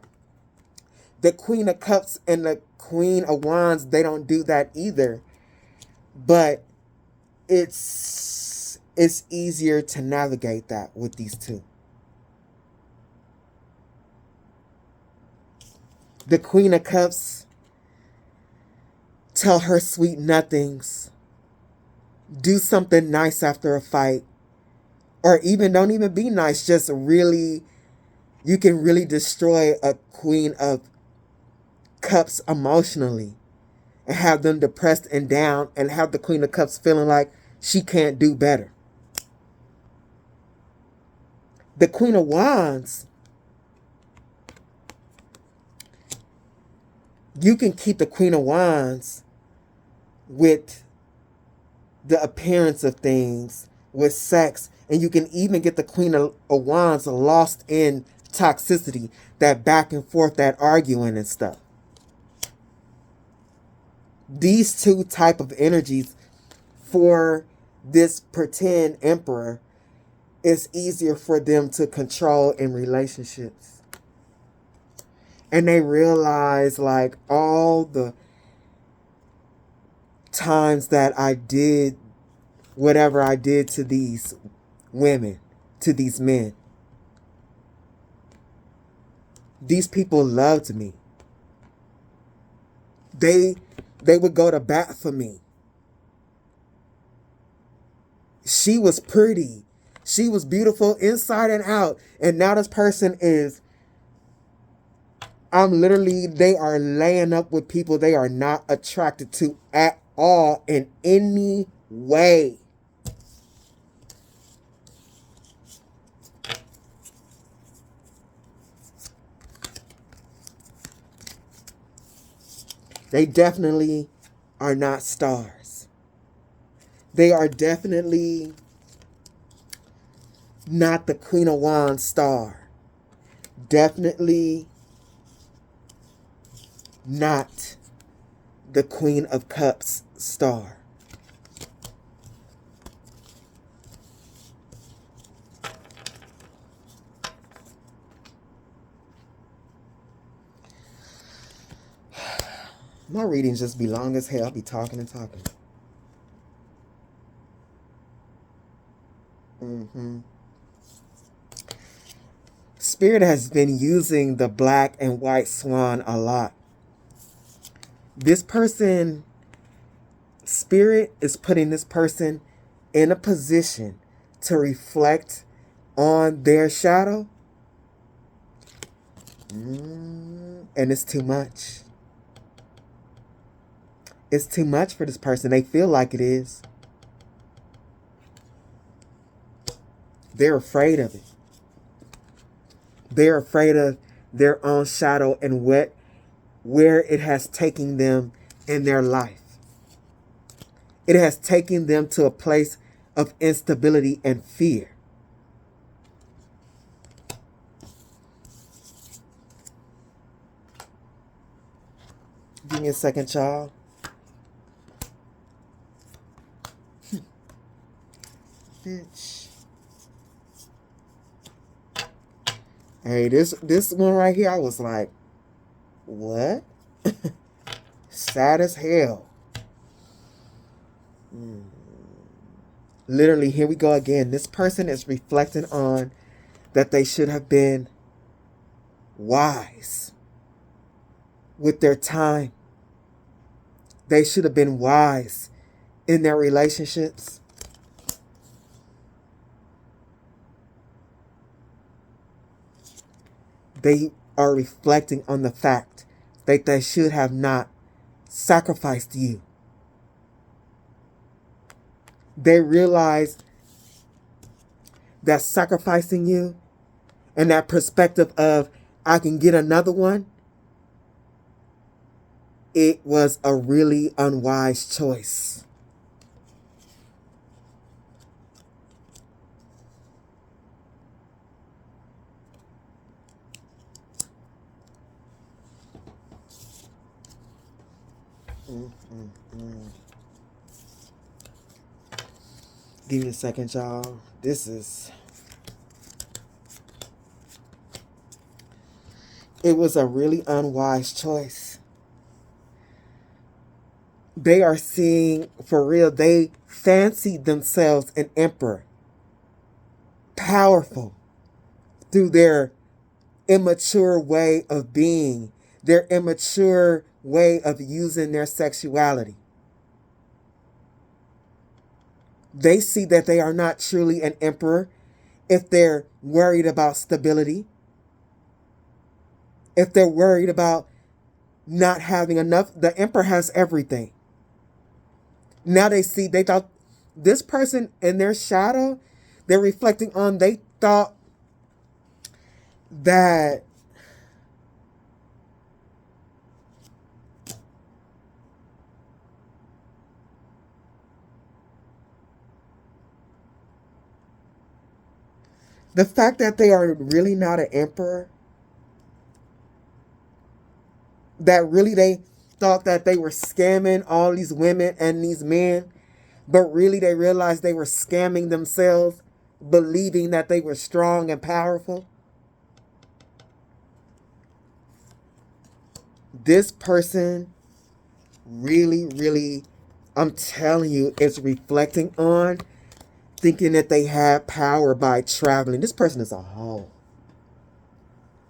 A: the Queen of Cups and the Queen of Wands, they don't do that either. But it's easier to navigate that with these two. The Queen of Cups tell her sweet nothings. Do something nice after a fight. Or even don't even be nice. Just really, you can really destroy a Queen of Cups emotionally. And have them depressed and down. And have the Queen of Cups feeling like she can't do better. The Queen of Wands, you can keep the Queen of Wands with the appearance of things, with sex, and you can even get the Queen of Wands lost in toxicity, that back and forth, that arguing and stuff. These two type of energies for this pretend emperor, it's easier for them to control in relationships. And they realize, like, all the times that I did whatever I did to these women, to these men, these people loved me. They would go to bat for me. She was pretty. She was beautiful inside and out. And now this person is, they are laying up with people they are not attracted to at all in any way. They definitely are not stars. They are definitely not the Queen of Wands star. Definitely not the Queen of Cups star. My readings just be long as hell. I'll be talking and talking. Spirit has been using the black and white swan a lot. This person, Spirit is putting this person in a position to reflect on their shadow. And it's too much. It's too much for this person. They feel like it is. They're afraid of it. They're afraid of their own shadow and where it has taken them in their life. It has taken them to a place of instability and fear. Give me a second, y'all. Bitch. Hey, this one right here, I was like, what? Sad as hell. Literally, here we go again. This person is reflecting on that they should have been wise with their time. They should have been wise in their relationships. They are reflecting on the fact that they should have not sacrificed you. They realize that sacrificing you and that perspective of, I can get another one, it was a really unwise choice. Give me a second, y'all. It was a really unwise choice. They are seeing, for real, they fancied themselves an emperor. Powerful through their immature way of being, their immature way of using their sexuality. They see that they are not truly an emperor if they're worried about stability, if they're worried about not having enough. The emperor has everything. Now they thought this person in their shadow, they're reflecting on, they thought that the fact that they are really not an emperor, that really they thought that they were scamming all these women and these men, but really they realized they were scamming themselves, believing that they were strong and powerful. This person really, really, I'm telling you, is reflecting on thinking that they had power by traveling. This person is a hoe.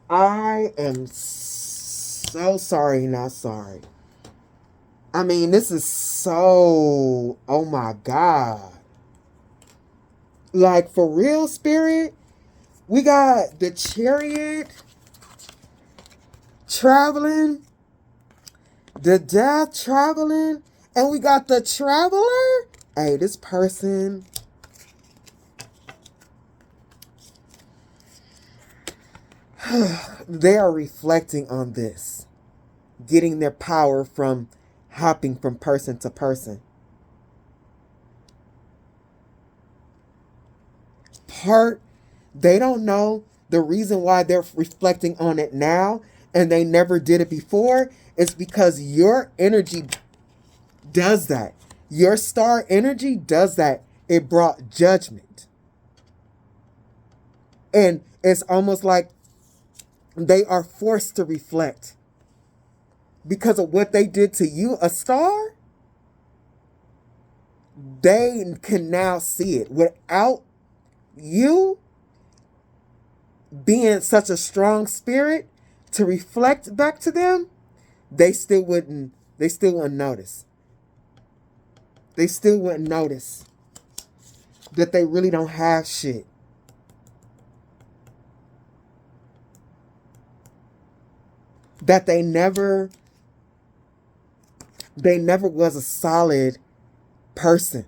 A: I am so sorry, not sorry. I mean, this is so, oh my God. Like, for real, Spirit, we got the Chariot traveling, the Death traveling, and we got the Traveler. Hey, this person, they are reflecting on this, getting their power from hopping from person to person. They don't know the reason why they're reflecting on it now and they never did it before is because your energy does that. Your star energy does that. It brought judgment. And it's almost like they are forced to reflect. because of what they did to you, a star, they can now see it. Without you being such a strong spirit to reflect back to them, they still wouldn't notice. They still wouldn't notice that they really don't have shit. That they never was a solid person.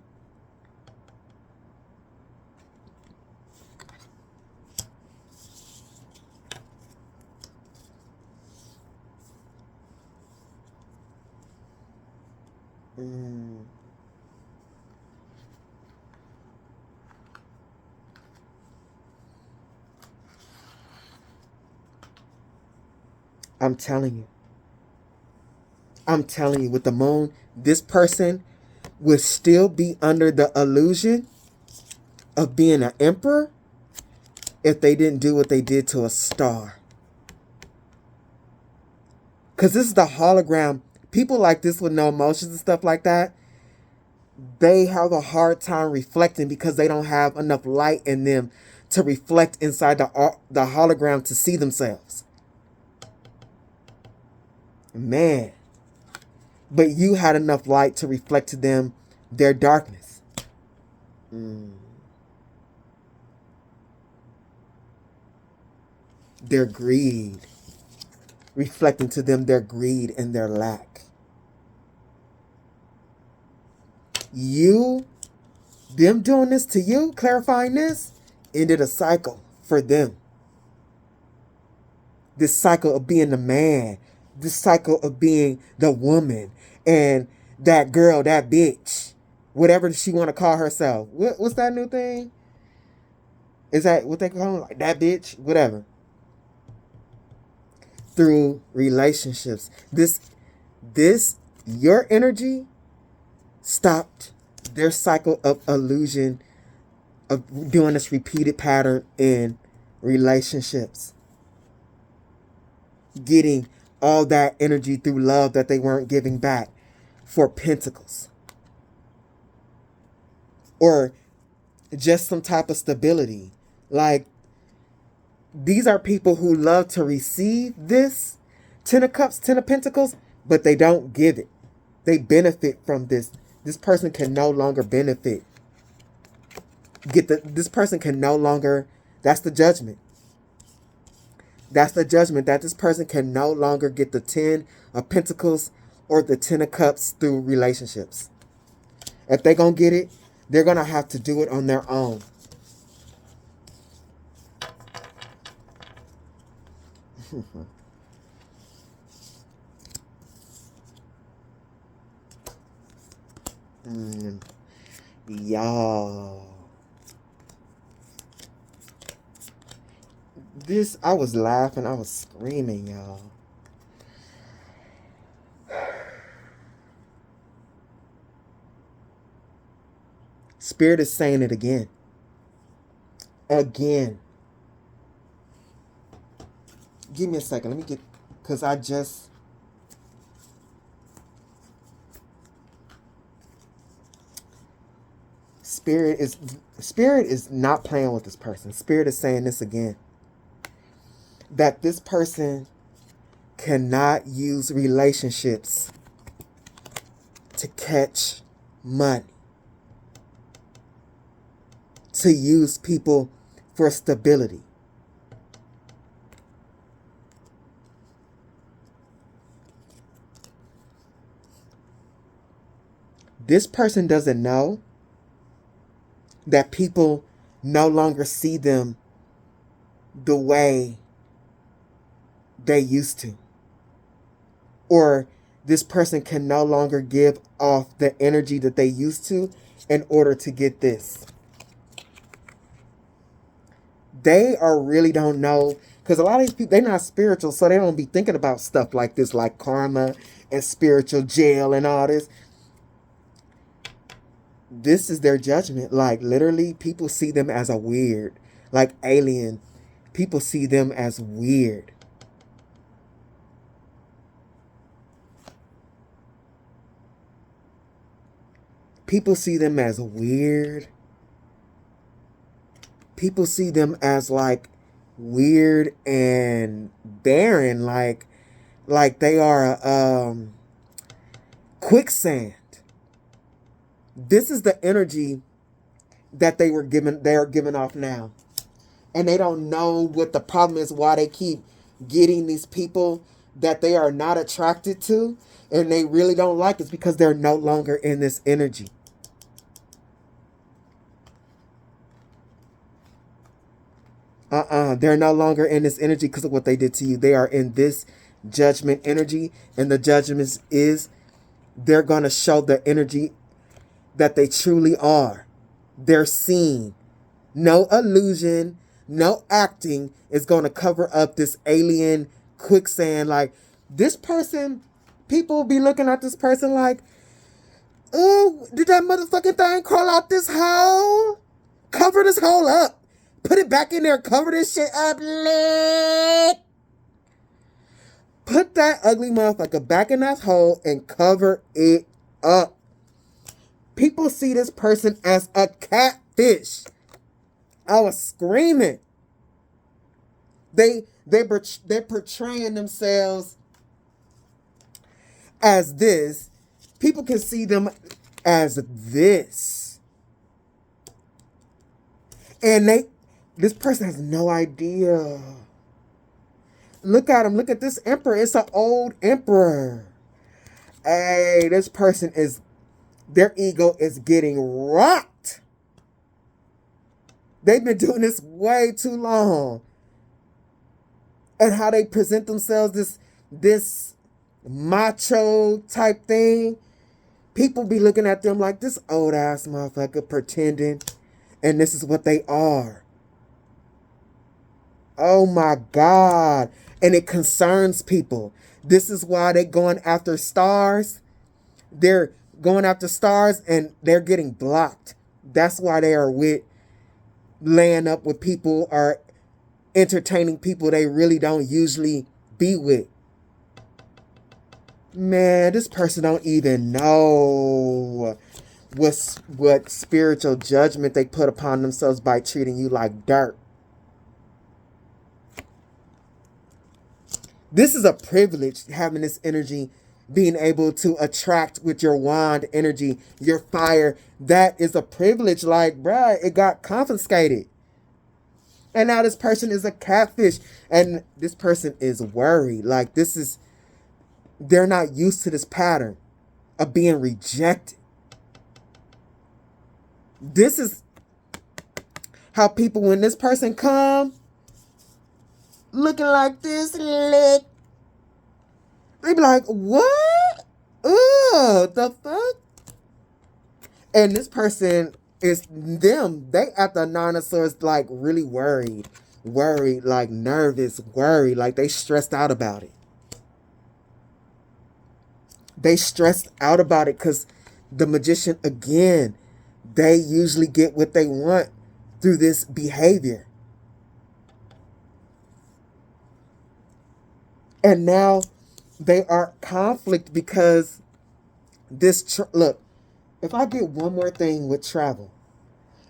A: I'm telling you, with the moon, this person would still be under the illusion of being an emperor if they didn't do what they did to a star. Because this is the hologram. People like this with no emotions and stuff like that, they have a hard time reflecting because they don't have enough light in them to reflect inside the hologram to see themselves. Man. But you had enough light to reflect to them their darkness. Their greed. Reflecting to them their greed and their lack. Them doing this to you, clarifying this, ended a cycle for them. This cycle of being the man. This cycle of being the woman. And that girl, that bitch. Whatever she want to call herself. What's that new thing? Is that what they call her? Like that bitch? Whatever. Through relationships. Your energy stopped their cycle of illusion of doing this repeated pattern in relationships. Getting all that energy through love that they weren't giving back for pentacles. Or just some type of stability. Like, these are people who love to receive this 10 of Cups, 10 of Pentacles, but they don't give it. They benefit from this. This person can no longer benefit. This person can no longer, that's the judgment. That's the judgment, that this person can no longer get the 10 of Pentacles or the 10 of Cups through relationships. If they're going to get it, they're going to have to do it on their own. Y'all. I was laughing, I was screaming, y'all. Spirit is saying it again. Again. Give me a second. Let me get, because Spirit is not playing with this person. Spirit is saying this again. That this person cannot use relationships to catch money. To use people for stability. This person doesn't know that people no longer see them the way they used to. Or this person can no longer give off the energy that they used to in order to get this. They really don't know, because a lot of these people, they're not spiritual, so they don't be thinking about stuff like this, like karma and spiritual jail and all this. This is their judgment. Like, literally, people see them as a weird, like alien. People see them as weird. People see them as weird. People see them as like weird and barren, like they are quicksand. This is the energy that they are giving off now. And they don't know what the problem is, why they keep getting these people that they are not attracted to and they really don't like. It's because they're no longer in this energy. They're no longer in this energy because of what they did to you. They are in this judgment energy, and the judgment is they're going to show the energy that they truly are. They're seen. No illusion, no acting is going to cover up this alien quicksand. Like, this person, people will be looking at this person like, oh, did that motherfucking thing crawl out this hole? Cover this hole up. Put it back in there. Cover this shit up. Put that ugly motherfucker back in that hole and cover it up. People see this person as a catfish. I was screaming. They're portraying themselves as this. People can see them as this. And this person has no idea. Look at him. Look at this emperor. It's an old emperor. Hey, this person their ego is getting rocked. They've been doing this way too long. And how they present themselves, this macho type thing. People be looking at them like this old ass motherfucker pretending. And this is what they are. Oh my God. And it concerns people. This is why they're going after stars. They're going after stars and they're getting blocked. That's why they are laying up with people or entertaining people they really don't usually be with. Man, this person don't even know what spiritual judgment they put upon themselves by treating you like dirt. This is a privilege, having this energy, being able to attract with your wand energy, your fire. That is a privilege. Like, bruh, it got confiscated. And now this person is a catfish. And this person is worried. Like, they're not used to this pattern of being rejected. This is how people, when this person come, looking like this, they be like, what? Ugh, the fuck? And this person is them. They at the Nine of Swords, like, really worried, like nervous, worried, like they stressed out about it. They stressed out about it because the Magician, again, they usually get what they want through this behavior. And now they are conflict because look, if I get one more thing with travel,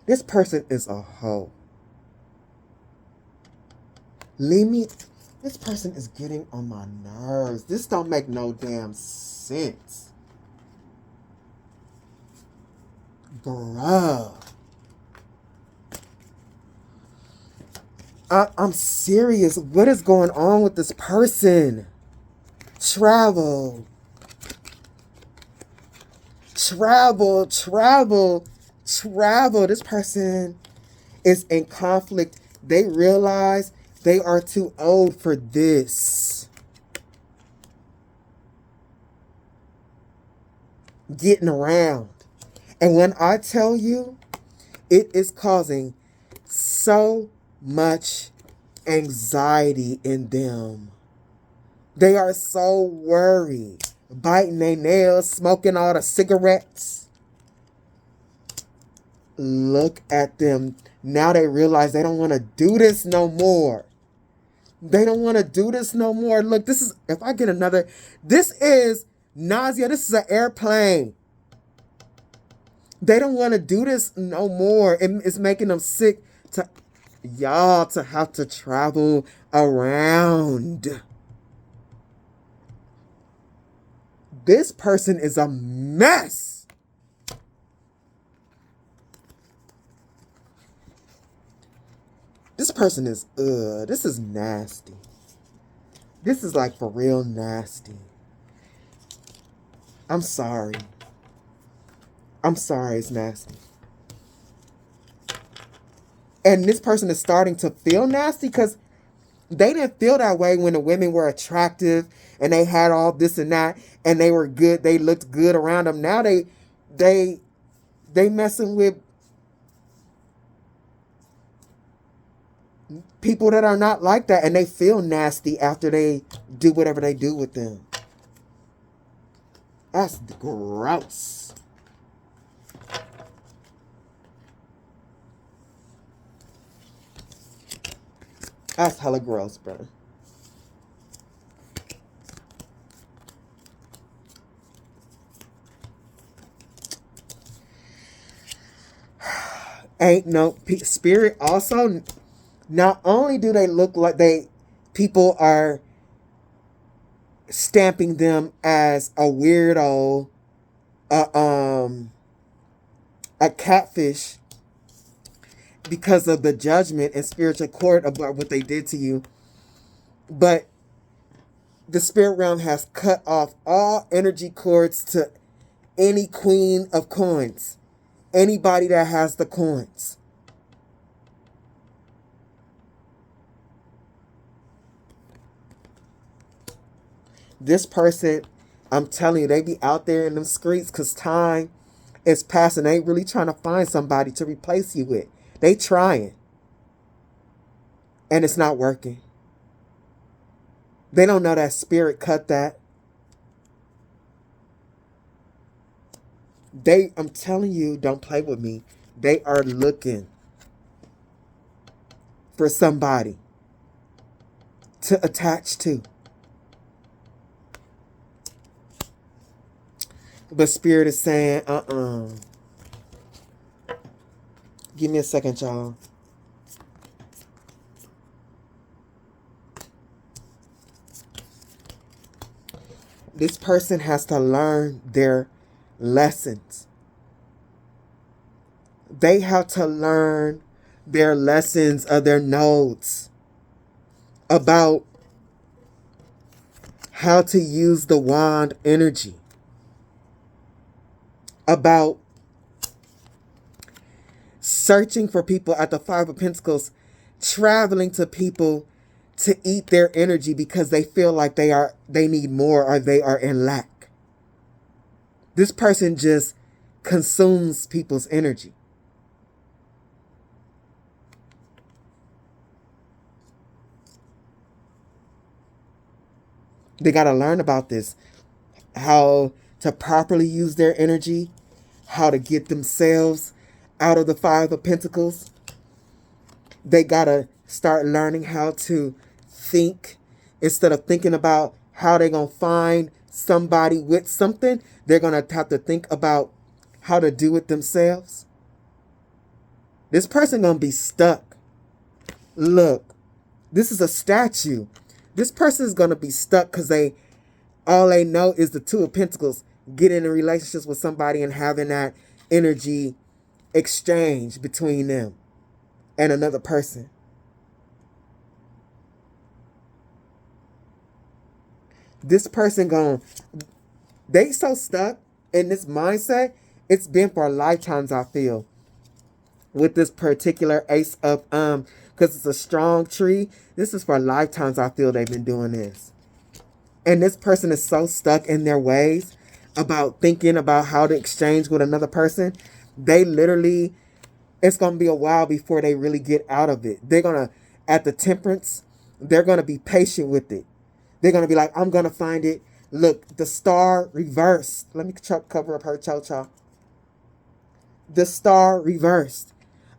A: this person is a hoe. Leave me. This person is getting on my nerves. This don't make no damn sense. Bruh. I'm serious. What is going on with this person? Travel. This person is in conflict. They realize they are too old for this. Getting around. And when I tell you, it is causing so much anxiety in them. They are so worried, biting their nails, smoking all the cigarettes. Look at them. Now they realize they don't want to do this no more. They don't want to do this no more. Look, this is nausea. This is an airplane. They don't want to do this no more. It's making them sick to y'all to have to travel around. This person is a mess. This person is, this is nasty. This is like for real nasty. I'm sorry. I'm sorry, it's nasty. And this person is starting to feel nasty because they didn't feel that way when the women were attractive and they had all this and that and they were good. They looked good around them. Now they messing with people that are not like that, and they feel nasty after they do whatever they do with them. That's gross. That's hella gross, bro. Ain't no spirit. Also, not only do they look like people are stamping them as a weirdo, a catfish, because of the judgment and spiritual court about what they did to you. But the spirit realm has cut off all energy cords to any queen of coins. Anybody that has the coins. This person, I'm telling you, they be out there in them streets because time is passing. They ain't really trying to find somebody to replace you with. They trying. And it's not working. They don't know that spirit cut that. I'm telling you, don't play with me. They are looking for somebody to attach to. But spirit is saying, Give me a second, y'all. This person has to learn their lessons. They have to learn their lessons of their nodes about how to use the wand energy, about searching for people at the Five of Pentacles, traveling to people to eat their energy because they feel like they need more or they are in lack. This person just consumes people's energy. They got to learn about this, how to properly use their energy, how to get themselves out of the Five of Pentacles. They got to start learning how to think. Instead of thinking about how they're going to find somebody with something, they're going to have to think about how to do it themselves. This person going to be stuck. Look, this is a statue. This person is going to be stuck because all they know is the Two of Pentacles, getting in relationships with somebody and having that energy exchange between them and another person. This person they so stuck in this mindset, it's been for lifetimes, I feel, with this particular Ace of, because it's a strong tree. This is for lifetimes, I feel they've been doing this. And this person is so stuck in their ways about thinking about how to exchange with another person. They literally, it's going to be a while before they really get out of it. They're going to, at the temperance, they're going to be patient with it. They're going to be like, I'm going to find it. Look, the star reversed. Let me cover up her cho-cho. The star reversed.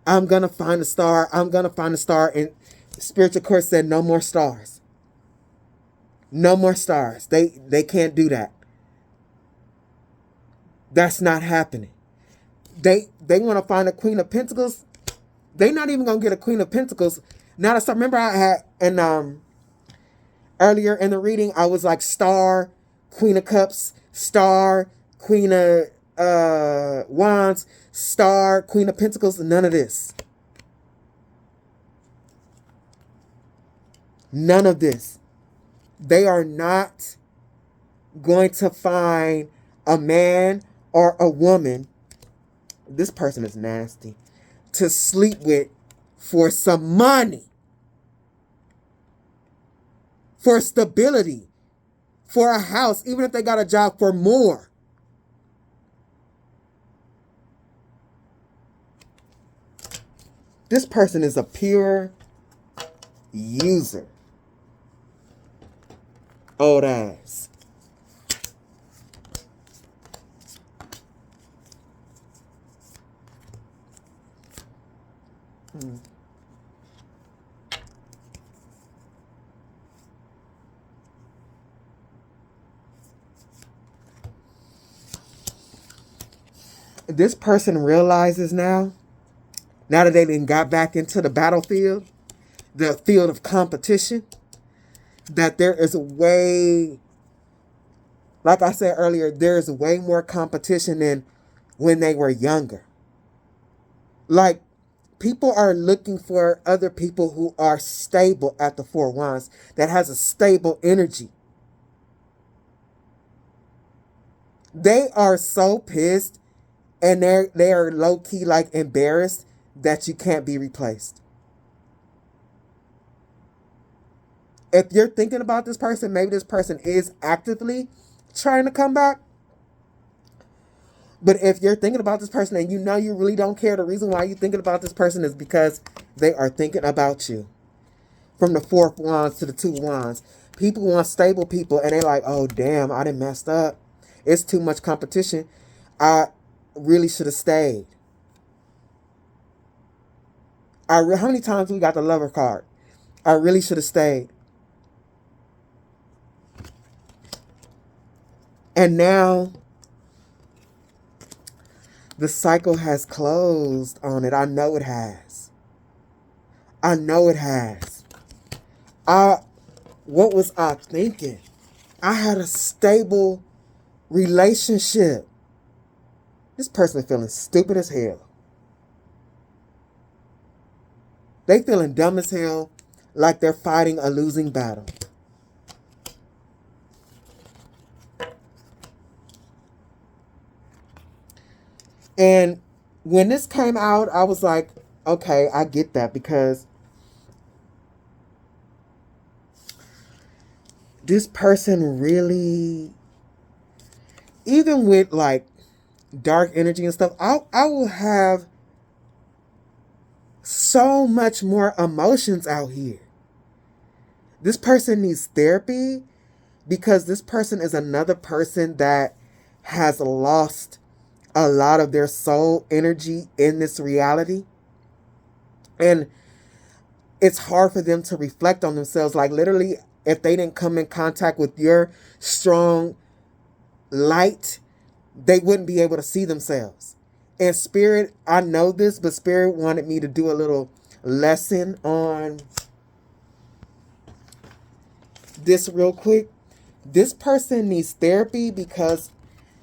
A: I'm going to find a star. I'm going to find a star. And spiritual court said no more stars. No more stars. They can't do that. That's not happening. They want to find a Queen of Pentacles. They not even gonna get a Queen of Pentacles. Now that's, remember I had, and earlier in the reading I was like Star, Queen of Cups, Star, Queen of Wands, Star, Queen of Pentacles. None of this. None of this. They are not going to find a man or a woman, this person is nasty, to sleep with for some money, for stability, for a house, even if they got a job, for more. This person is a pure user. Old ass. This person realizes now that they done got back into the battlefield, the field of competition, that there is way, like I said earlier, there is way more competition than when they were younger. Like, people are looking for other people who are stable at the Four Wands, that has a stable energy. They are so pissed, and they are low-key like embarrassed that you can't be replaced. If you're thinking about this person, maybe this person is actively trying to come back. But if you're thinking about this person and you know you really don't care, the reason why you're thinking about this person is because they are thinking about you. From the Fourth Wands to the Two Wands. People want stable people, and they're like, oh, damn, I done messed up. It's too much competition. I really should have stayed. How many times we got the Lover card? I really should have stayed. And now the cycle has closed on it. I know it has. I know it has. What was I thinking? I had a stable relationship. This person is feeling stupid as hell. They feeling dumb as hell, like they're fighting a losing battle. And when this came out, I was like, okay, I get that, because this person really, even with like dark energy and stuff, I will have so much more emotions out here. This person needs therapy, because this person is another person that has lost a lot of their soul energy in this reality. And it's hard for them to reflect on themselves. Like, literally, if they didn't come in contact with your strong light, they wouldn't be able to see themselves. And Spirit, I know this, but Spirit wanted me to do a little lesson on this real quick. This person needs therapy because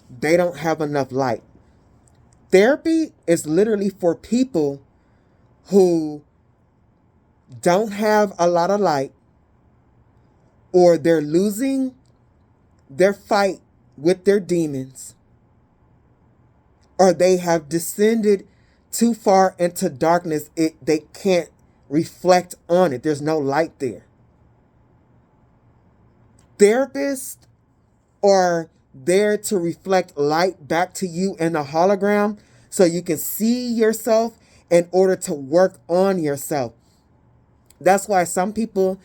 A: they don't have enough light. Therapy is literally for people who don't have a lot of light, or they're losing their fight with their demons, or they have descended too far into darkness. They can't reflect on it. There's no light there. Therapists are there to reflect light back to you in the hologram, so you can see yourself in order to work on yourself. That's why some people,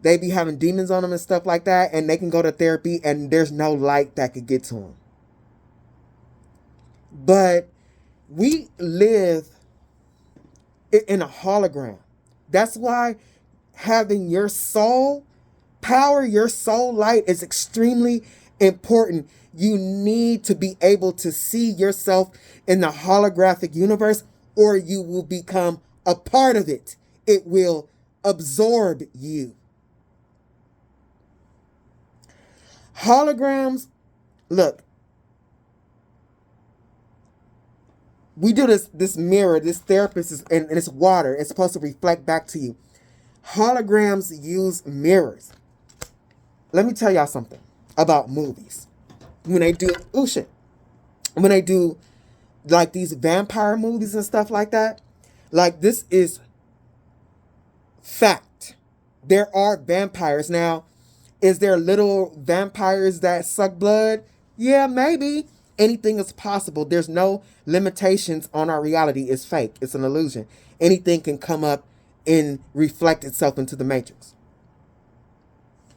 A: they be having demons on them and stuff like that, and they can go to therapy and there's no light that could get to them. But we live in a hologram. That's why having your soul power, your soul light, is extremely important. You need to be able to see yourself in the holographic universe, or you will become a part of it. It will absorb you. Holograms, look, we do this mirror, this therapist is, and it's water. It's supposed to reflect back to you. Holograms use mirrors. Let me tell y'all something about movies. When they do, when they do like these vampire movies and stuff like that, like this is fact. There are vampires. Now, is there little vampires that suck blood? Yeah, maybe. Anything is possible. There's no limitations on our reality. It's fake. It's an illusion. Anything can come up and reflect itself into the matrix.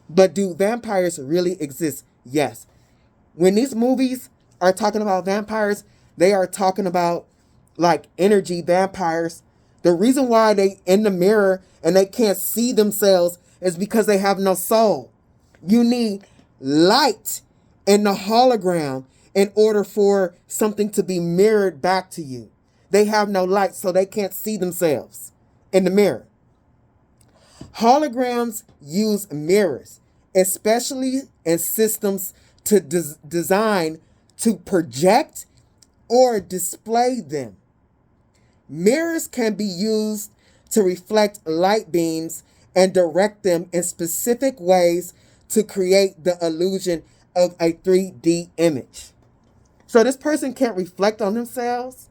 A: But do vampires really exist? Yes. When these movies are talking about vampires, they are talking about like energy vampires. The reason why they in the mirror and they can't see themselves is because they have no soul. You need light in the hologram in order for something to be mirrored back to you. They have no light, so they can't see themselves in the mirror. Holograms use mirrors, especially in systems to design to project or display them. Mirrors can be used to reflect light beams and direct them in specific ways to create the illusion of a 3D image. So this person can't reflect on themselves,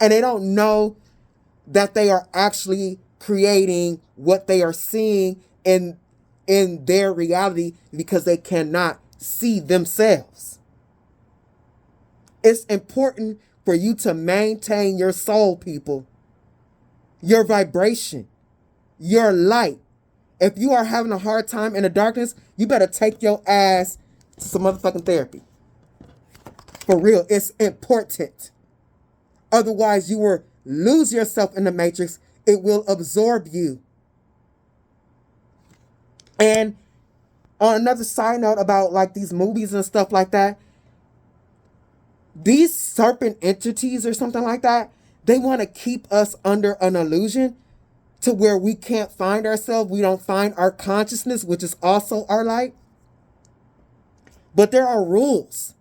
A: and they don't know that they are actually creating what they are seeing in their reality because they cannot see themselves. It's important for you to maintain your soul, people, your vibration, your light. If you are having a hard time in the darkness, you better take your ass to some motherfucking therapy. For real, it's important. Otherwise, you will lose yourself in the matrix. It will absorb you. And on another side note about like these movies and stuff like that, these serpent entities or something like that, they want to keep us under an illusion to where we can't find ourselves. We don't find our consciousness, which is also our light. But there are rules.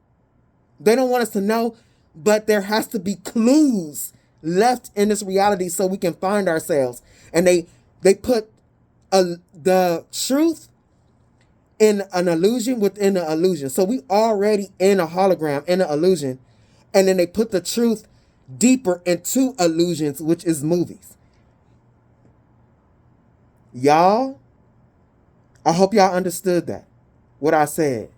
A: They don't want us to know, but there has to be clues left in this reality so we can find ourselves. And they put the truth in an illusion within an illusion. So we already in a hologram, in an illusion. And then they put the truth deeper into illusions, which is movies. Y'all, I hope y'all understood that, what I said.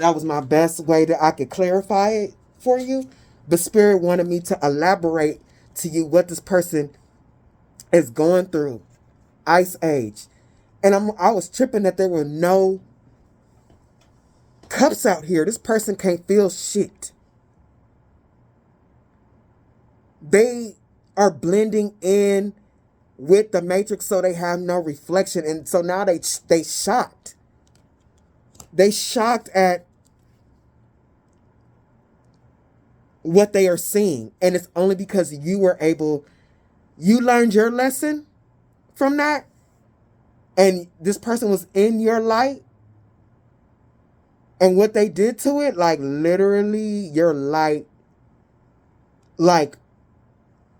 A: That was my best way that I could clarify it for you. But Spirit wanted me to elaborate to you what this person is going through. Ice Age. And I was tripping that there were no cups out here. This person can't feel shit. They are blending in with the matrix, so they have no reflection. And so now they shocked. They shocked at what they are seeing. And it's only because you learned your lesson from that. And this person was in your light. And what they did to it, like literally your light, like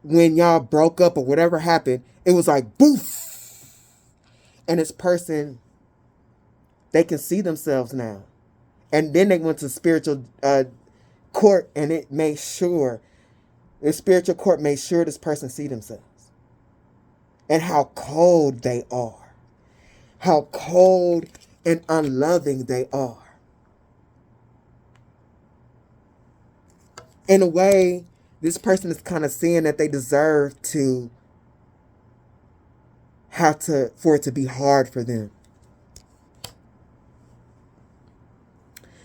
A: when y'all broke up or whatever happened, it was like boof. And this person, they can see themselves now. And then they went to spiritual court, and the spiritual court made sure this person see themselves. And how cold they are. How cold and unloving they are. In a way, this person is kind of seeing that they deserve to for it to be hard for them.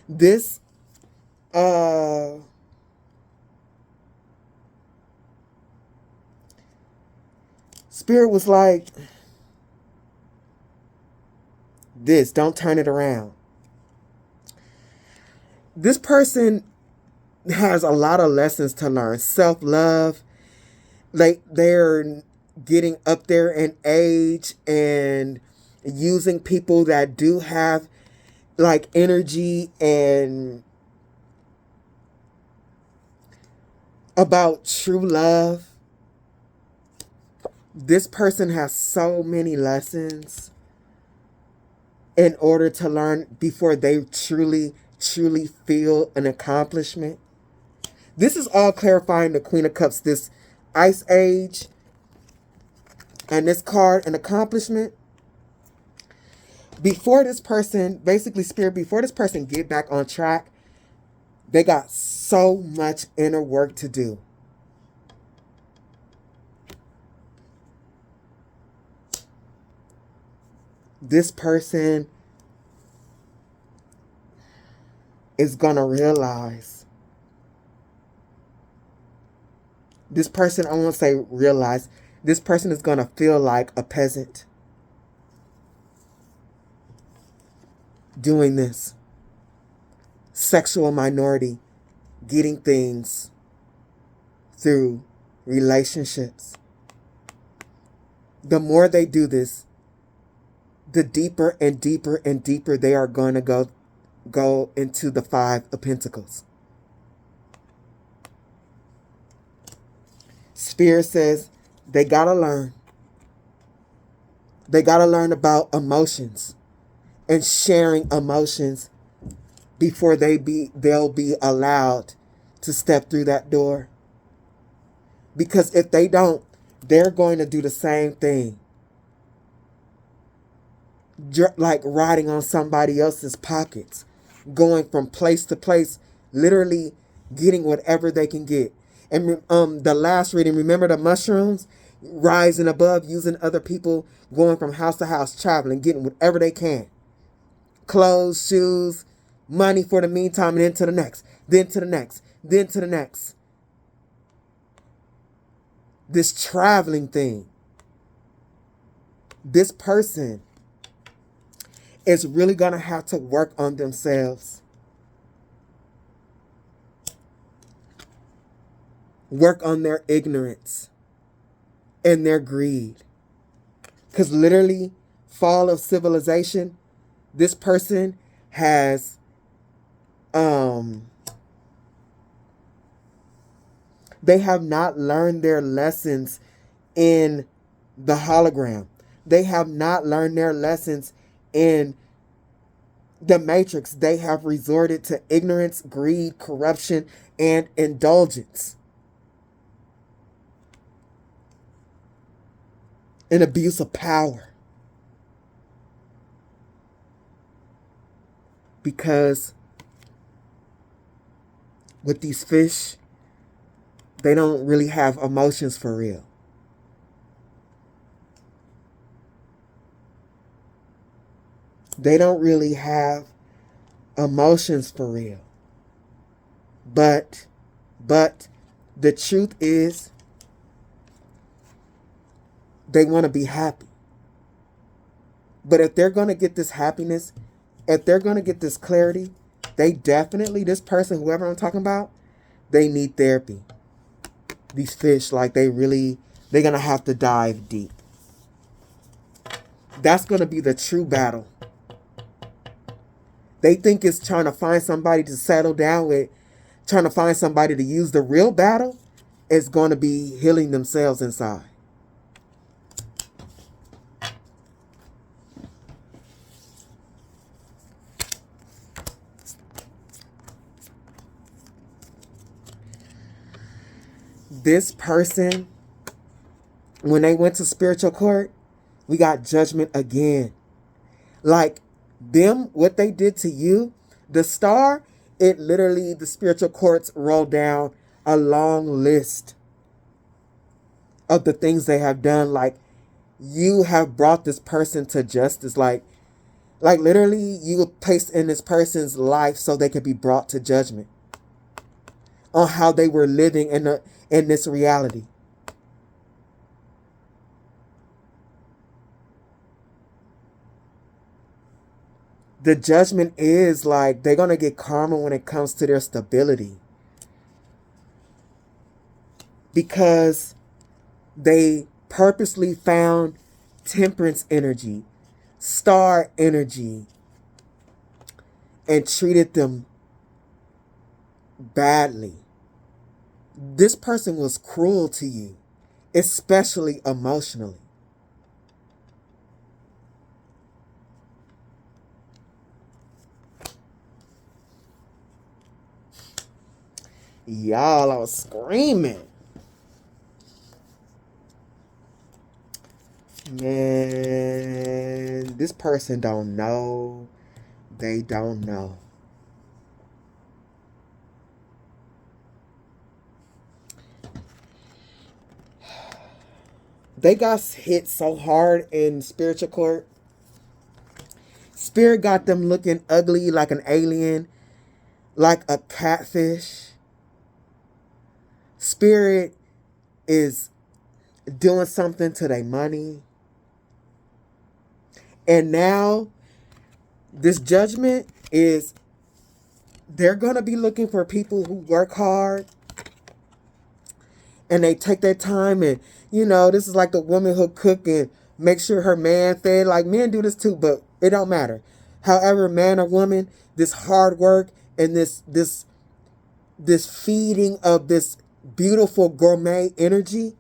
A: This Spirit was like, don't turn it around. This person has a lot of lessons to learn. Self-love. Like, they're getting up there in age and using people that do have like energy and about true love. This person has so many lessons in order to learn before they truly feel an accomplishment. This is all clarifying the Queen of Cups, this Ice Age, and this card, an accomplishment. Before this person, basically Spirit, before this person get back on track, they got so much inner work to do. This person is going to realize. This person, I won't say realize, this person is going to feel like a peasant doing this. Sexual minority, getting things through relationships. The more they do this, the deeper and deeper and deeper they are going to go into the Five of Pentacles. Spirit says they got to learn. They got to learn about emotions and sharing emotions before they'll be allowed to step through that door. Because if they don't, they're going to do the same thing. Like riding on somebody else's pockets, going from place to place, literally getting whatever they can get. And the last reading, remember the mushrooms? Rising above, using other people, going from house to house, traveling, getting whatever they can. Clothes, shoes, money for the meantime, and then to the next, then to the next, then to the next. This traveling thing. This person is really going to have to work on themselves. Work on their ignorance and their greed. Because literally, fall of civilization, this person has they have not learned their lessons in the hologram. They have not learned their lessons in the matrix. They have resorted to ignorance, greed, corruption, and indulgence. An abuse of power. Because with these fish, they don't really have emotions for real. They don't really have emotions for real. But the truth is, they want to be happy. But if they're going to get this happiness, if they're going to get this clarity, they definitely, this person, whoever I'm talking about, they need therapy. These fish, like they're going to have to dive deep. That's going to be the true battle. They think it's trying to find somebody to settle down with, trying to find somebody to use. The real battle is going to be healing themselves inside. This person, when they went to spiritual court, we got judgment again. Like them, what they did to you, the star, it literally, the spiritual courts rolled down a long list of the things they have done. Like, you have brought this person to justice. Like literally, you were placed in this person's life so they could be brought to judgment on how they were living in this reality. The judgment is like they're going to get karma when it comes to their stability. Because they purposely found temperance energy, star energy, and treated them badly. This person was cruel to you, especially emotionally. Y'all, I was screaming. Man, this person don't know. They don't know. They got hit so hard in spiritual court. Spirit got them looking ugly like an alien, like a catfish. Spirit is doing something to their money. And now, this judgment is, they're going to be looking for people who work hard. And they take their time and, you know, this is like the woman who cook and make sure her man fed. Like, men do this too, but it don't matter. However, man or woman, this hard work and this feeding of this beautiful gourmet energy,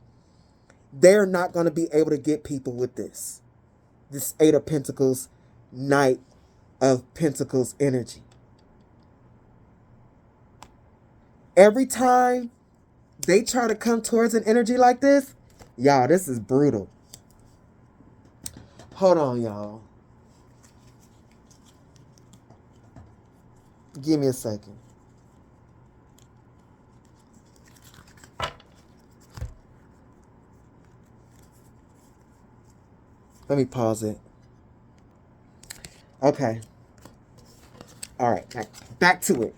A: they're not going to be able to get people with this. This Eight of Pentacles, Knight of Pentacles energy. Every time they try to come towards an energy like this, y'all, this is brutal. Hold on, y'all. Give me a second. Let me pause it. Okay. All right, back to it.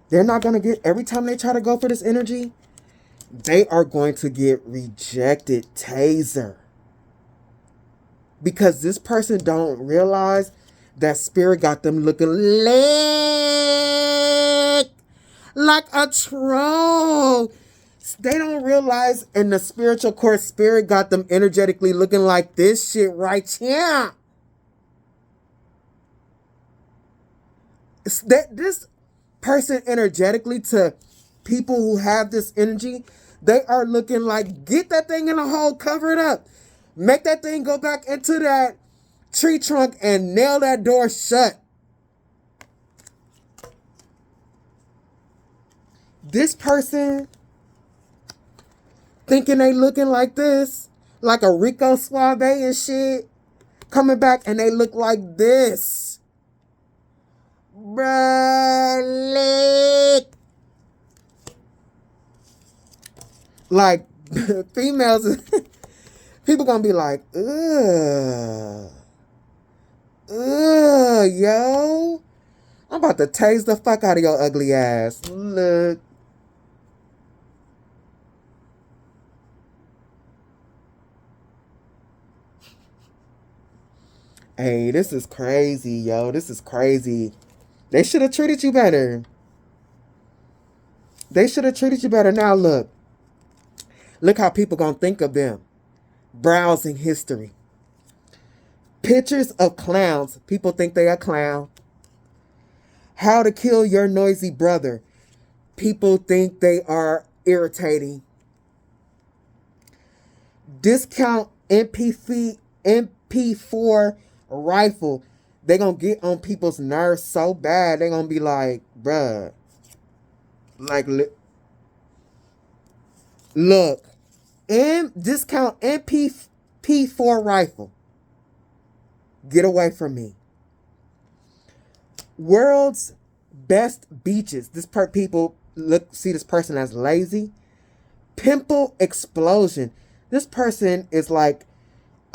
A: They're not going to get, every time they try to go for this energy, they are going to get rejected. Taser. Because this person don't realize that spirit got them looking like a troll. They don't realize in the spiritual court, spirit got them energetically looking like this shit right here. This person energetically, to people who have this energy, they are looking like, get that thing in a hole, cover it up. Make that thing go back into that tree trunk and nail that door shut. This person thinking they looking like this, like a Rico Suave and shit, coming back and they look like this. Bruh, like females, people gonna be like, ugh, yo, I'm about to tase the fuck out of your ugly ass. Look. Hey, this is crazy, yo. This is crazy. They should have treated you better. They should have treated you better. Now look. Look how people gonna think of them. Browsing history. Pictures of clowns. People think they a clown. How to kill your noisy brother. People think they are irritating. Discount MP4 rifle. They gonna get on people's nerves so bad. They gonna be like, bruh. Like, look. Discount MP4 rifle. Get away from me. World's best beaches. People see this person as lazy. Pimple explosion. This person is like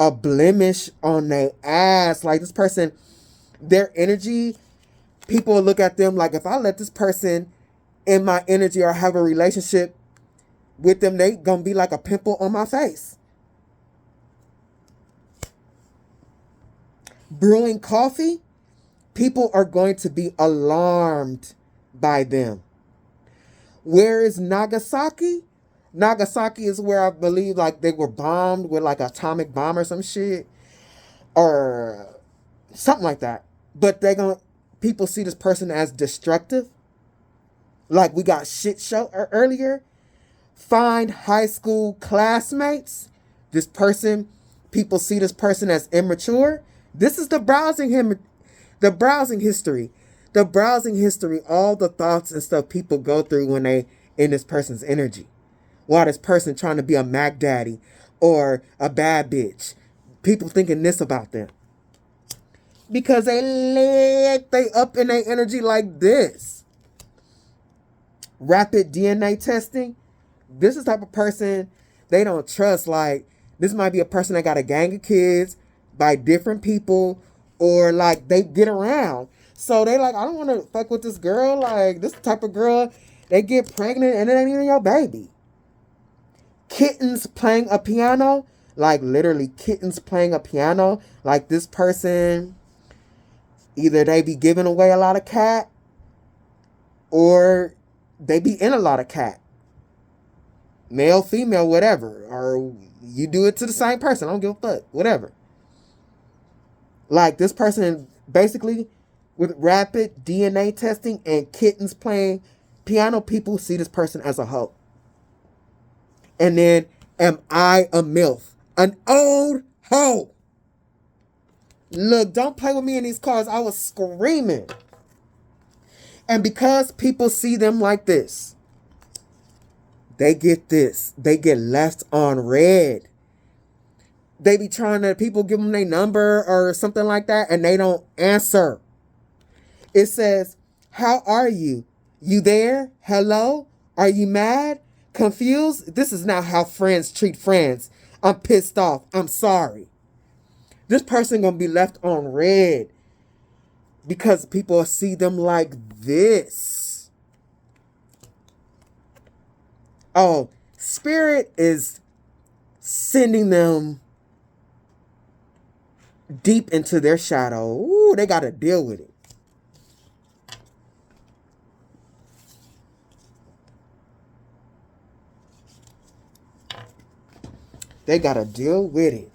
A: a blemish on their ass. Like this person, their energy, people will look at them like, if I let this person in my energy or have a relationship with them, they gonna be like a pimple on my face. Brewing coffee. People are going to be alarmed by them. Where is Nagasaki? Nagasaki is where I believe like they were bombed with like atomic bomb or some shit. Or something like that. But people see this person as destructive. Like we got shit show earlier. Find high school classmates. People see this person as immature. This is the browsing history. The browsing history, all the thoughts and stuff people go through when they in this person's energy. While this person trying to be a Mac Daddy or a bad bitch. People thinking this about them. Because they up in their energy like this. Rapid DNA testing. This is the type of person they don't trust. Like, this might be a person that got a gang of kids by different people, or like they get around. So they like, I don't want to fuck with this girl. Like, this type of girl, they get pregnant and it ain't even your baby. Kittens playing a piano. Like, literally kittens playing a piano. Like, this person, either they be giving away a lot of cat, or they be in a lot of cat. Male, female, whatever. Or you do it to the same person. I don't give a fuck. Whatever. Like, this person, basically, with rapid DNA testing and kittens playing piano, people see this person as a hoe. And then, am I a MILF? An old hoe. Look, don't play with me in these cards. I was screaming. And because people see them like this, they get this. They get left on red. They be trying to, people give them their number or something like that, and they don't answer. It says, how are you? You there? Hello? Are you mad? Confused? This is not how friends treat friends. I'm pissed off. I'm sorry. This person gonna be left on red because people see them like this. Oh, Spirit is sending them deep into their shadow. Ooh, they gotta deal with it. They gotta deal with it.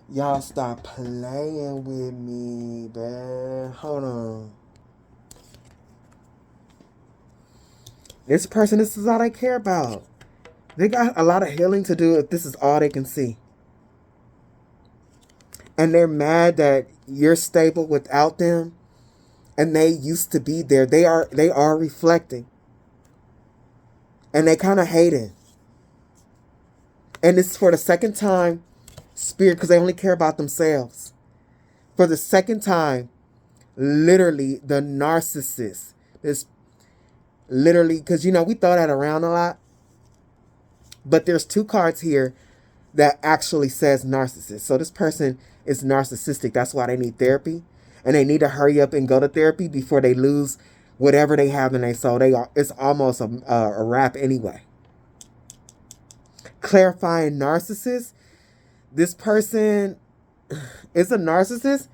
A: Y'all stop playing with me, man. Hold on. This person, this is all they care about. They got a lot of healing to do if this is all they can see. And they're mad that you're stable without them. And they used to be there. They are reflecting. And they kind of hate it. And it's for the second time, Spirit, because they only care about themselves. For the second time, literally, the narcissist is literally, because, you know, we throw that around a lot. But there's two cards here that actually says narcissist. So this person is narcissistic. That's why they need therapy. And they need to hurry up and go to therapy before they lose whatever they have in their soul. It's almost a wrap anyway. Clarifying narcissist. This person is a narcissist.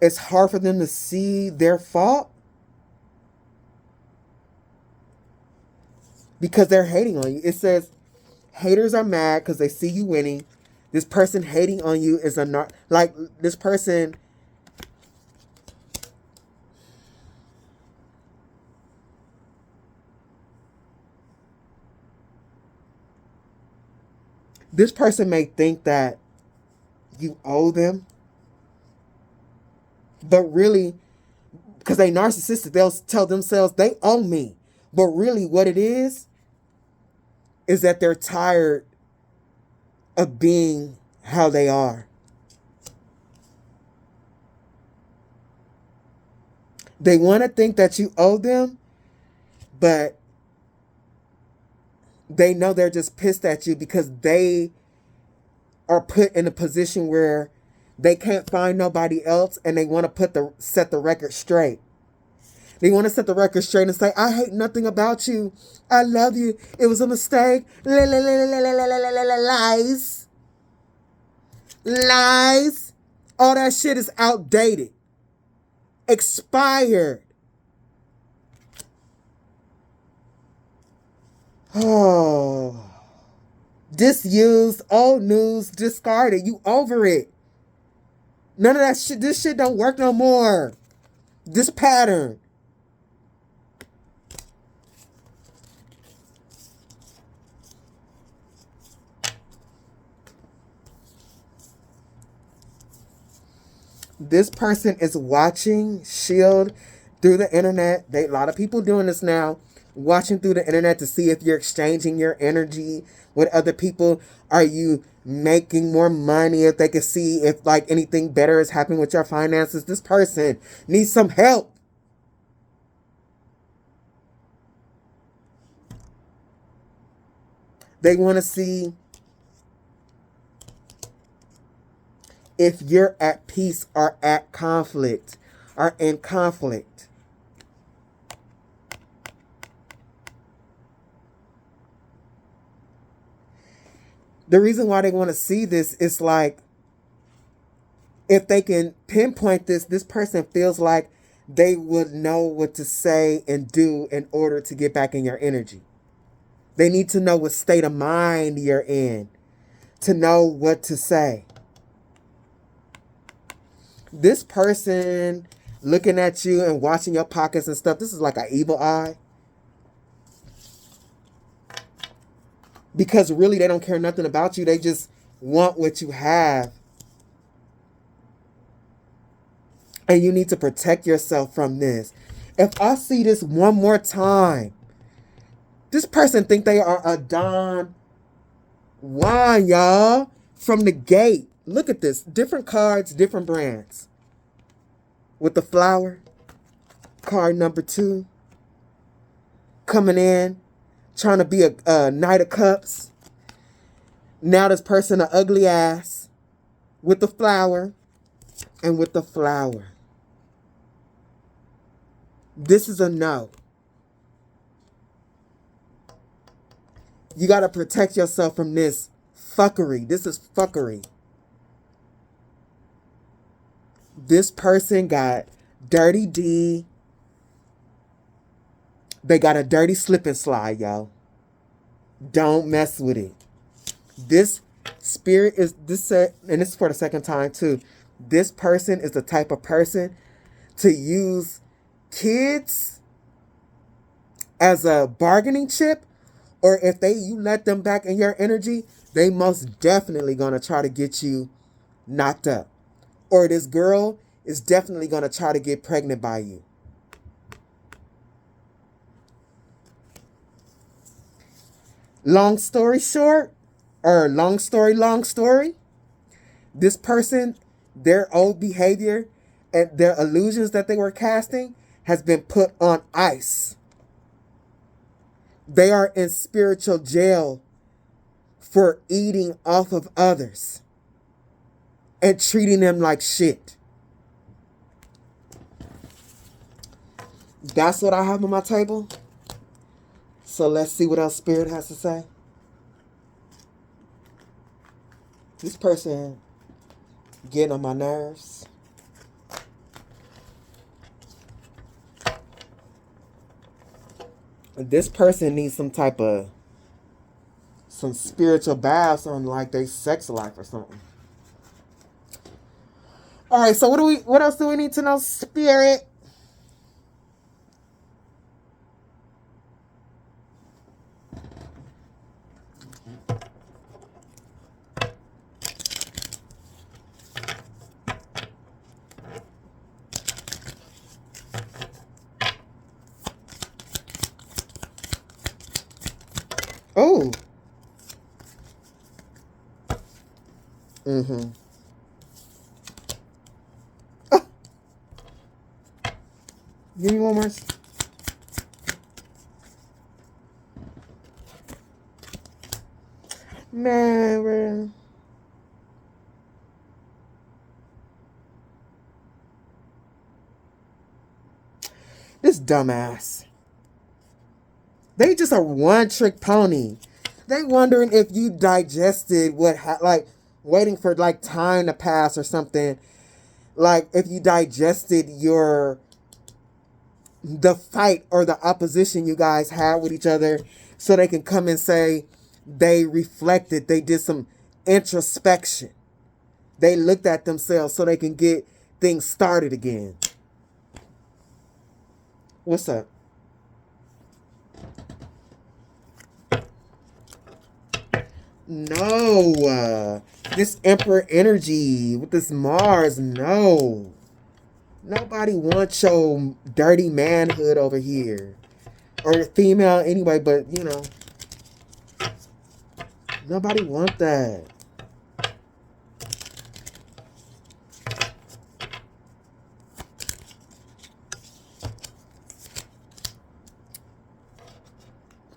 A: It's hard for them to see their fault because they're hating on you. It says haters are mad because they see you winning. This person hating on you is like this person. This person may think that you owe them, but really, because they narcissistic, they'll tell themselves they owe me. But really what it is that they're tired of being how they are. They want to think that you owe them, but they know they're just pissed at you because they are put in a position where they can't find nobody else and they want to set the record straight. They want to set the record straight and say, I hate nothing about you. I love you. It was a mistake. Lies. Lies. All that shit is outdated. Expired. Oh. Disused, old news, discarded. You over it. None of that shit. This shit don't work no more. This pattern. This person is watching Shield through the internet. A lot of people doing this now. Watching through the internet to see if you're exchanging your energy with other people. Are you making more money? If they can see if like anything better is happening with your finances. This person needs some help. They want to see if you're at peace or at conflict or in conflict. The reason why they want to see this is like, if they can pinpoint this, this person feels like they would know what to say and do in order to get back in your energy. They need to know what state of mind you're in to know what to say. This person looking at you and watching your pockets and stuff, this is like an evil eye. Because really they don't care nothing about you. They just want what you have. And you need to protect yourself from this. If I see this one more time, this person think they are a Don Juan, y'all. From the gate. Look at this. Different cards, different brands. With the flower. Card number 2. Coming in. Trying to be a Knight of Cups. Now this person an ugly ass. With the flower. And with the flower. This is a no. You got to protect yourself from this fuckery. This is fuckery. This person got dirty D. They got a dirty slip and slide, y'all. Don't mess with it. This spirit is this, and this is for the second time too. This person is the type of person to use kids as a bargaining chip, or if you let them back in your energy, they most definitely gonna try to get you knocked up. Or this girl is definitely gonna try to get pregnant by you. Long story short, or long story, this person, their old behavior and their illusions that they were casting has been put on ice. They are in spiritual jail for eating off of others and treating them like shit. That's what I have on my table. So let's see what else Spirit has to say. This person getting on my nerves. This person needs some spiritual baths on like their sex life or something. All right, so what else do we need to know, Spirit? Oh. Mm-hmm. Oh. Give me one more. Man, This dumbass. They just a one-trick pony. They wondering if you digested what, like, waiting for, like, time to pass or something. Like, if you digested the fight or the opposition you guys had with each other, so they can come and say they reflected, they did some introspection. They looked at themselves so they can get things started again. What's up? No. This Emperor energy with this Mars, no. Nobody wants your dirty manhood over here. Or female anyway, but, you know. Nobody want that.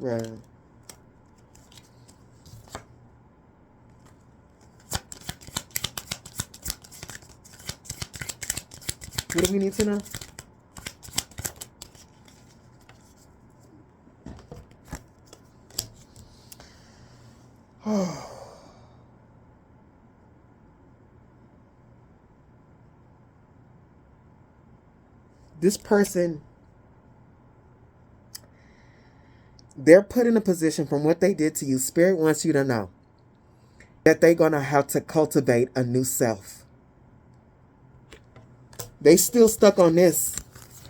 A: Right. What do we need to know? This person, they're put in a position from what they did to you. Spirit wants you to know that they're going to have to cultivate a new self. They still stuck on this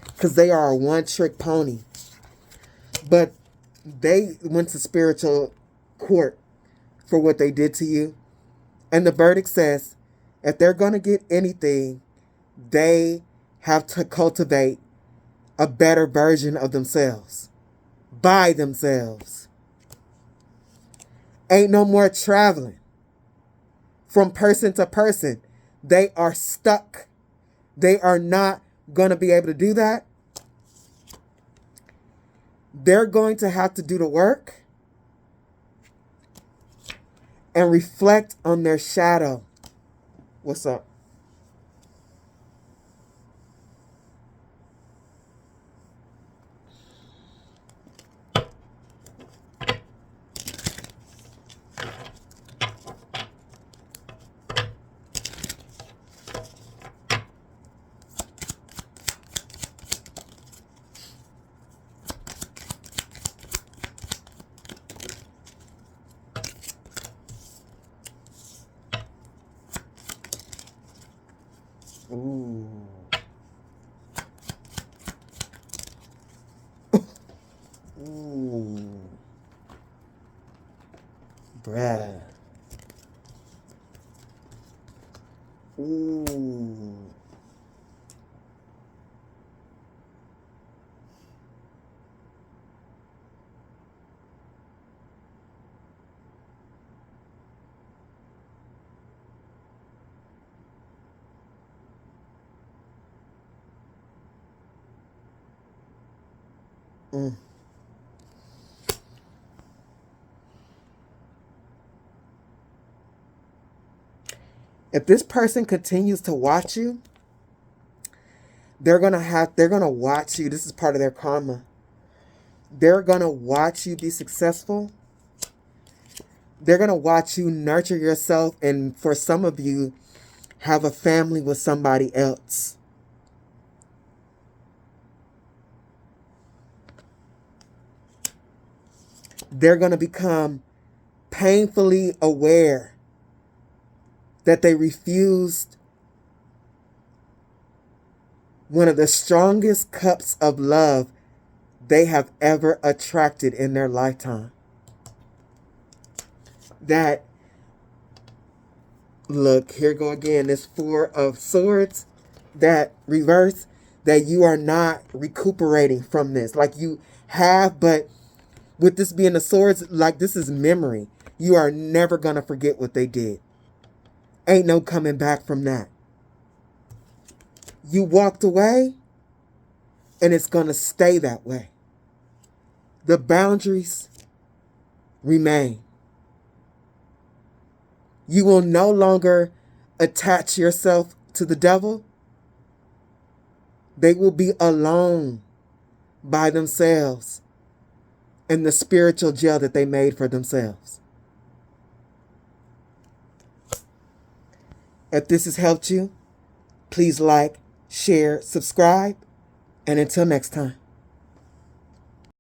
A: because they are a one-trick pony. But they went to spiritual court for what they did to you. And the verdict says, if they're going to get anything, they have to cultivate a better version of themselves. By themselves. Ain't no more traveling from person to person. They are stuck. They are not going to be able to do that. They're going to have to do the work and reflect on their shadow. What's up? Ooh. Ooh. Bruh. Ooh. Mm. If this person continues to watch you, they're gonna watch you. This is part of their karma. They're gonna watch you be successful. They're gonna watch you nurture yourself, and for some of you, have a family with somebody else. They're going to become painfully aware that they refused one of the strongest cups of love they have ever attracted in their lifetime. That, look, here go again, this Four of Swords, that reverse, that you are not recuperating from this. Like you have, but with this being the swords, like this is memory. You are never going to forget what they did. Ain't no coming back from that. You walked away, and it's going to stay that way. The boundaries remain. You will no longer attach yourself to the devil. They will be alone. by themselves in the spiritual jail that they made for themselves. If this has helped you, please like, share, subscribe, and until next time.